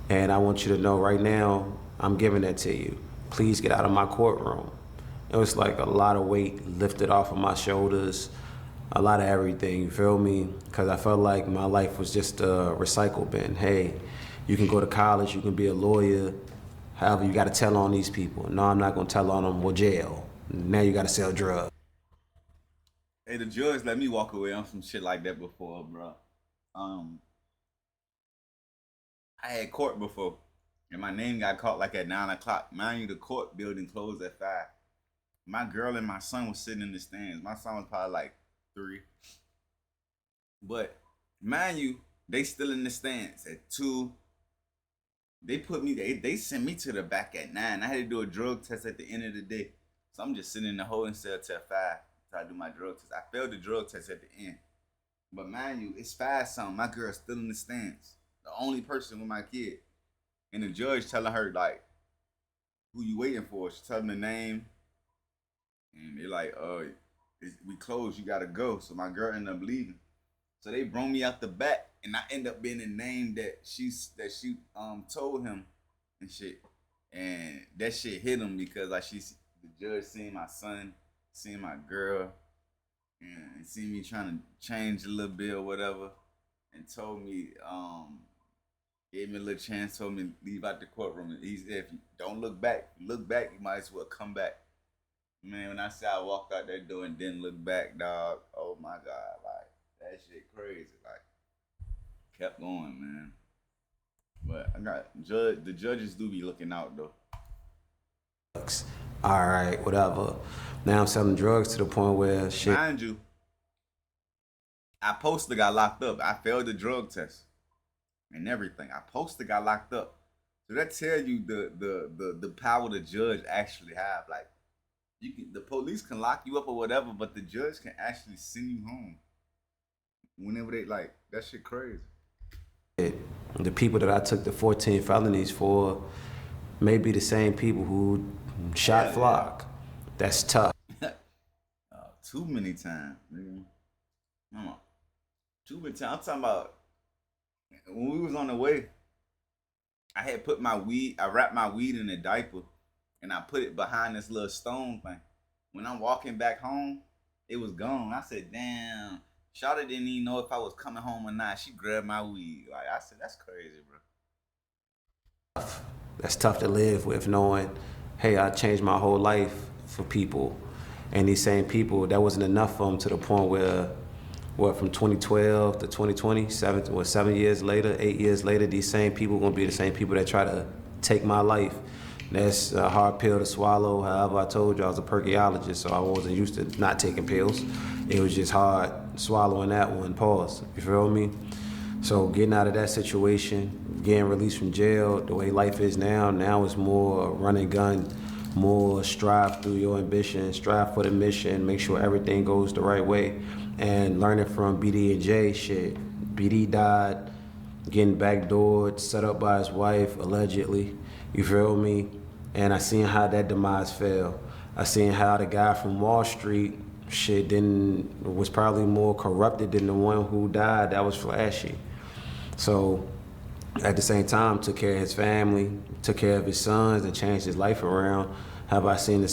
And I want you to know right now, I'm giving that to you. Please get out of my courtroom. It was like a lot of weight lifted off of my shoulders, a lot of everything, you feel me? Because I felt like my life was just a recycle bin. Hey, you can go to college, you can be a lawyer, however, you got to tell on these people. No, I'm not going to tell on them. Well, jail. Now you got to sell drugs. Hey, the judge let me walk away on some shit like that before, bro. I had court before, and my name got caught like at 9 o'clock. Mind you, the court building closed at 5. My girl and my son was sitting in the stands. My son was probably like 3. But mind you, they still in the stands at 2. They sent me to the back at 9. I had to do a drug test at the end of the day. So I'm just sitting in the holding cell till 5 till I do my drug test. I failed the drug test at the end. But mind you, it's 5 something. My girl's still in the stands. The only person with my kid. And the judge telling her, like, who you waiting for? She telling the name. And they're like, we closed, you gotta go. So my girl ended up leaving. So they brought me out the back, and I end up being the name that she told him and shit. And that shit hit him because like the judge seen my son, seen my girl, and seen me trying to change a little bit or whatever, and told me, gave me a little chance, told me to leave out the courtroom. And he said, if you don't look back, you might as well come back. Man, when I say I walked out that door and didn't look back, dog, oh my God, like, that shit crazy. Like, kept going, man. But I got the judges do be looking out though. All right, whatever. Now I'm selling drugs to the point where shit. Mind you, I posted got locked up. I failed the drug test and everything. I posted got locked up. So that tell you the power the judge actually have. Like, the police can lock you up or whatever, but the judge can actually send you home whenever they like. That shit crazy. The people that I took the 14 felonies for may be the same people who shot Flocck. Yeah. That's tough. Too many times, nigga. Too many times. I'm talking about when we was on the way. I had put I wrapped my weed in a diaper, and I put it behind this little stone thing. When I'm walking back home, it was gone. I said, damn, Shawty didn't even know if I was coming home or not. She grabbed my weed. Like, I said, that's crazy, bro. That's tough to live with, knowing, hey, I changed my whole life for people. And these same people, that wasn't enough for them to the point where, from 2012 to 2020, 7 years later, 8 years later, these same people gonna be the same people that try to take my life. That's a hard pill to swallow. However, I told you I was a perkyologist, so I wasn't used to not taking pills. It was just hard swallowing that one, pause, you feel me? So getting out of that situation, getting released from jail, the way life is now it's more run and gun, more strive through your ambition, strive for the mission, make sure everything goes the right way. And learning from BD and J, shit. BD died, getting backdoored, set up by his wife, allegedly. You feel me? And I seen how that demise fell. I seen how the guy from Wall Street, shit, was probably more corrupted than the one who died. That was flashy. So at the same time, took care of his family, took care of his sons, and changed his life around. Have I seen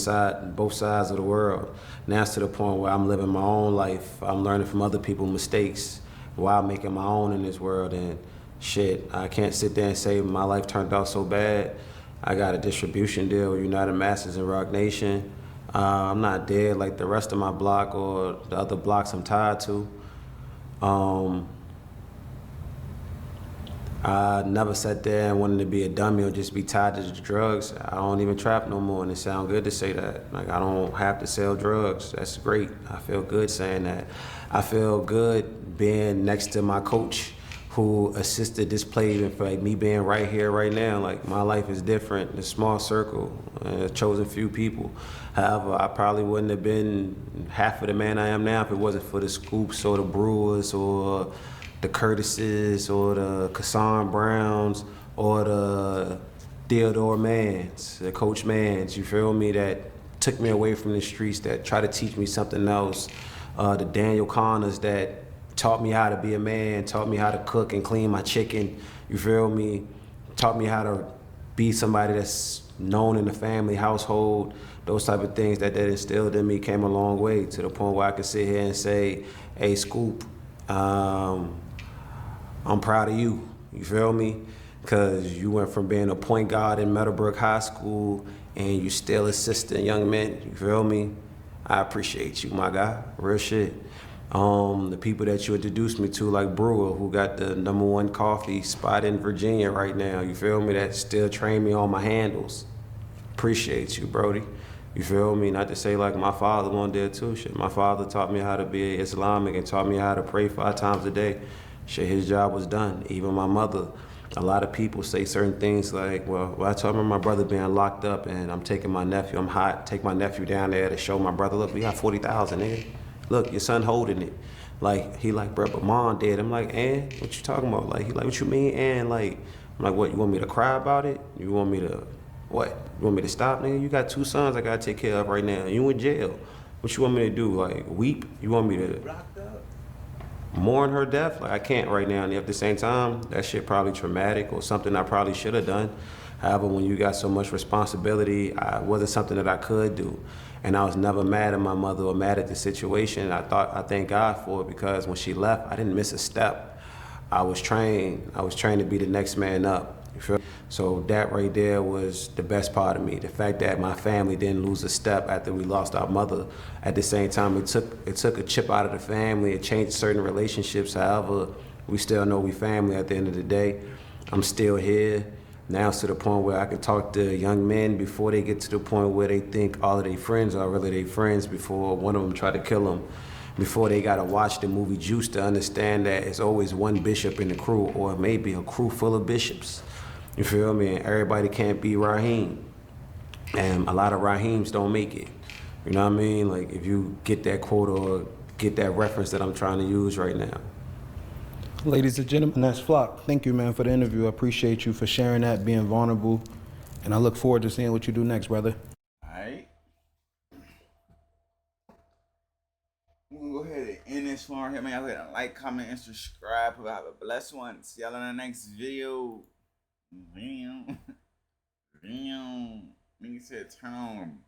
both sides of the world? Now it's to the point where I'm living my own life. I'm learning from other people's mistakes while making my own in this world. And shit, I can't sit there and say my life turned out so bad. I got a distribution deal with United Masters and Rock Nation. I'm not dead like the rest of my block or the other blocks I'm tied to. I never sat there and wanted to be a dummy or just be tied to the drugs. I don't even trap no more, and it sounds good to say that. Like, I don't have to sell drugs. That's great. I feel good saying that. I feel good being next to my coach who assisted this play, even for like me being right here, right now. Like, my life is different. A small circle, a chosen few people. However, I probably wouldn't have been half of the man I am now if it wasn't for the Scoops or the Brewers or the Curtises or the Kassan Browns or the Theodore Mans, the Coach Mans, you feel me, that took me away from the streets, that tried to teach me something else. The Daniel Connors that taught me how to be a man, taught me how to cook and clean my chicken, you feel me, taught me how to be somebody that's known in the family household. Those type of things that instilled in me came a long way to the point where I could sit here and say, hey, Scoop, I'm proud of you, you feel me? Because you went from being a point guard in Meadowbrook High School and you still assisting young men, you feel me? I appreciate you, my guy, real shit. The people that you introduced me to, like Brewer, who got the #1 coffee spot in Virginia right now, you feel me? That still train me on my handles. Appreciate you, Brody. You feel me? Not to say like my father won't there too. Shit, my father taught me how to be Islamic and taught me how to pray 5 times a day. Shit, his job was done. Even my mother. A lot of people say certain things like, well, I told my brother being locked up and I'm taking my nephew. I'm hot. Take my nephew down there to show my brother, look, we got 40,000, nigga. Look, your son holding it. Like, he like, bro, but mom dead. I'm like, and what you talking about? Like, he like, what you mean? And like, I'm like, what, you want me to cry about it? You want me to, what? You want me to stop, nigga? You got 2 sons I gotta take care of right now. You in jail. What you want me to do? Like, weep? You want me to Locked up. mourn her death? Like, I can't right now. And at the same time, that shit probably traumatic or something I probably should have done. However, when you got so much responsibility, I wasn't something that I could do. And I was never mad at my mother or mad at the situation. I thank God for it because when she left, I didn't miss a step. I was trained to be the next man up. You feel? So that right there was the best part of me. The fact that my family didn't lose a step after we lost our mother. At the same time, it took a chip out of the family. It changed certain relationships. However, we still know we family at the end of the day. I'm still here. Now it's to the point where I can talk to young men before they get to the point where they think all of their friends are really their friends before one of them try to kill them. Before they gotta watch the movie Juice to understand that it's always one bishop in the crew or maybe a crew full of bishops. You feel me? And everybody can't be Raheem. And a lot of Raheems don't make it. You know what I mean? Like if you get that quote or get that reference that I'm trying to use right now. Ladies and gentlemen, that's Flocck. Thank you, man, for the interview. I appreciate you for sharing that, being vulnerable. And I look forward to seeing what you do next, brother. Alright. We're gonna go ahead and end this one right here, man. Y'all go ahead and like, comment, and subscribe. Hope you have a blessed one. See y'all in the next video. Damn. Nigga said turn on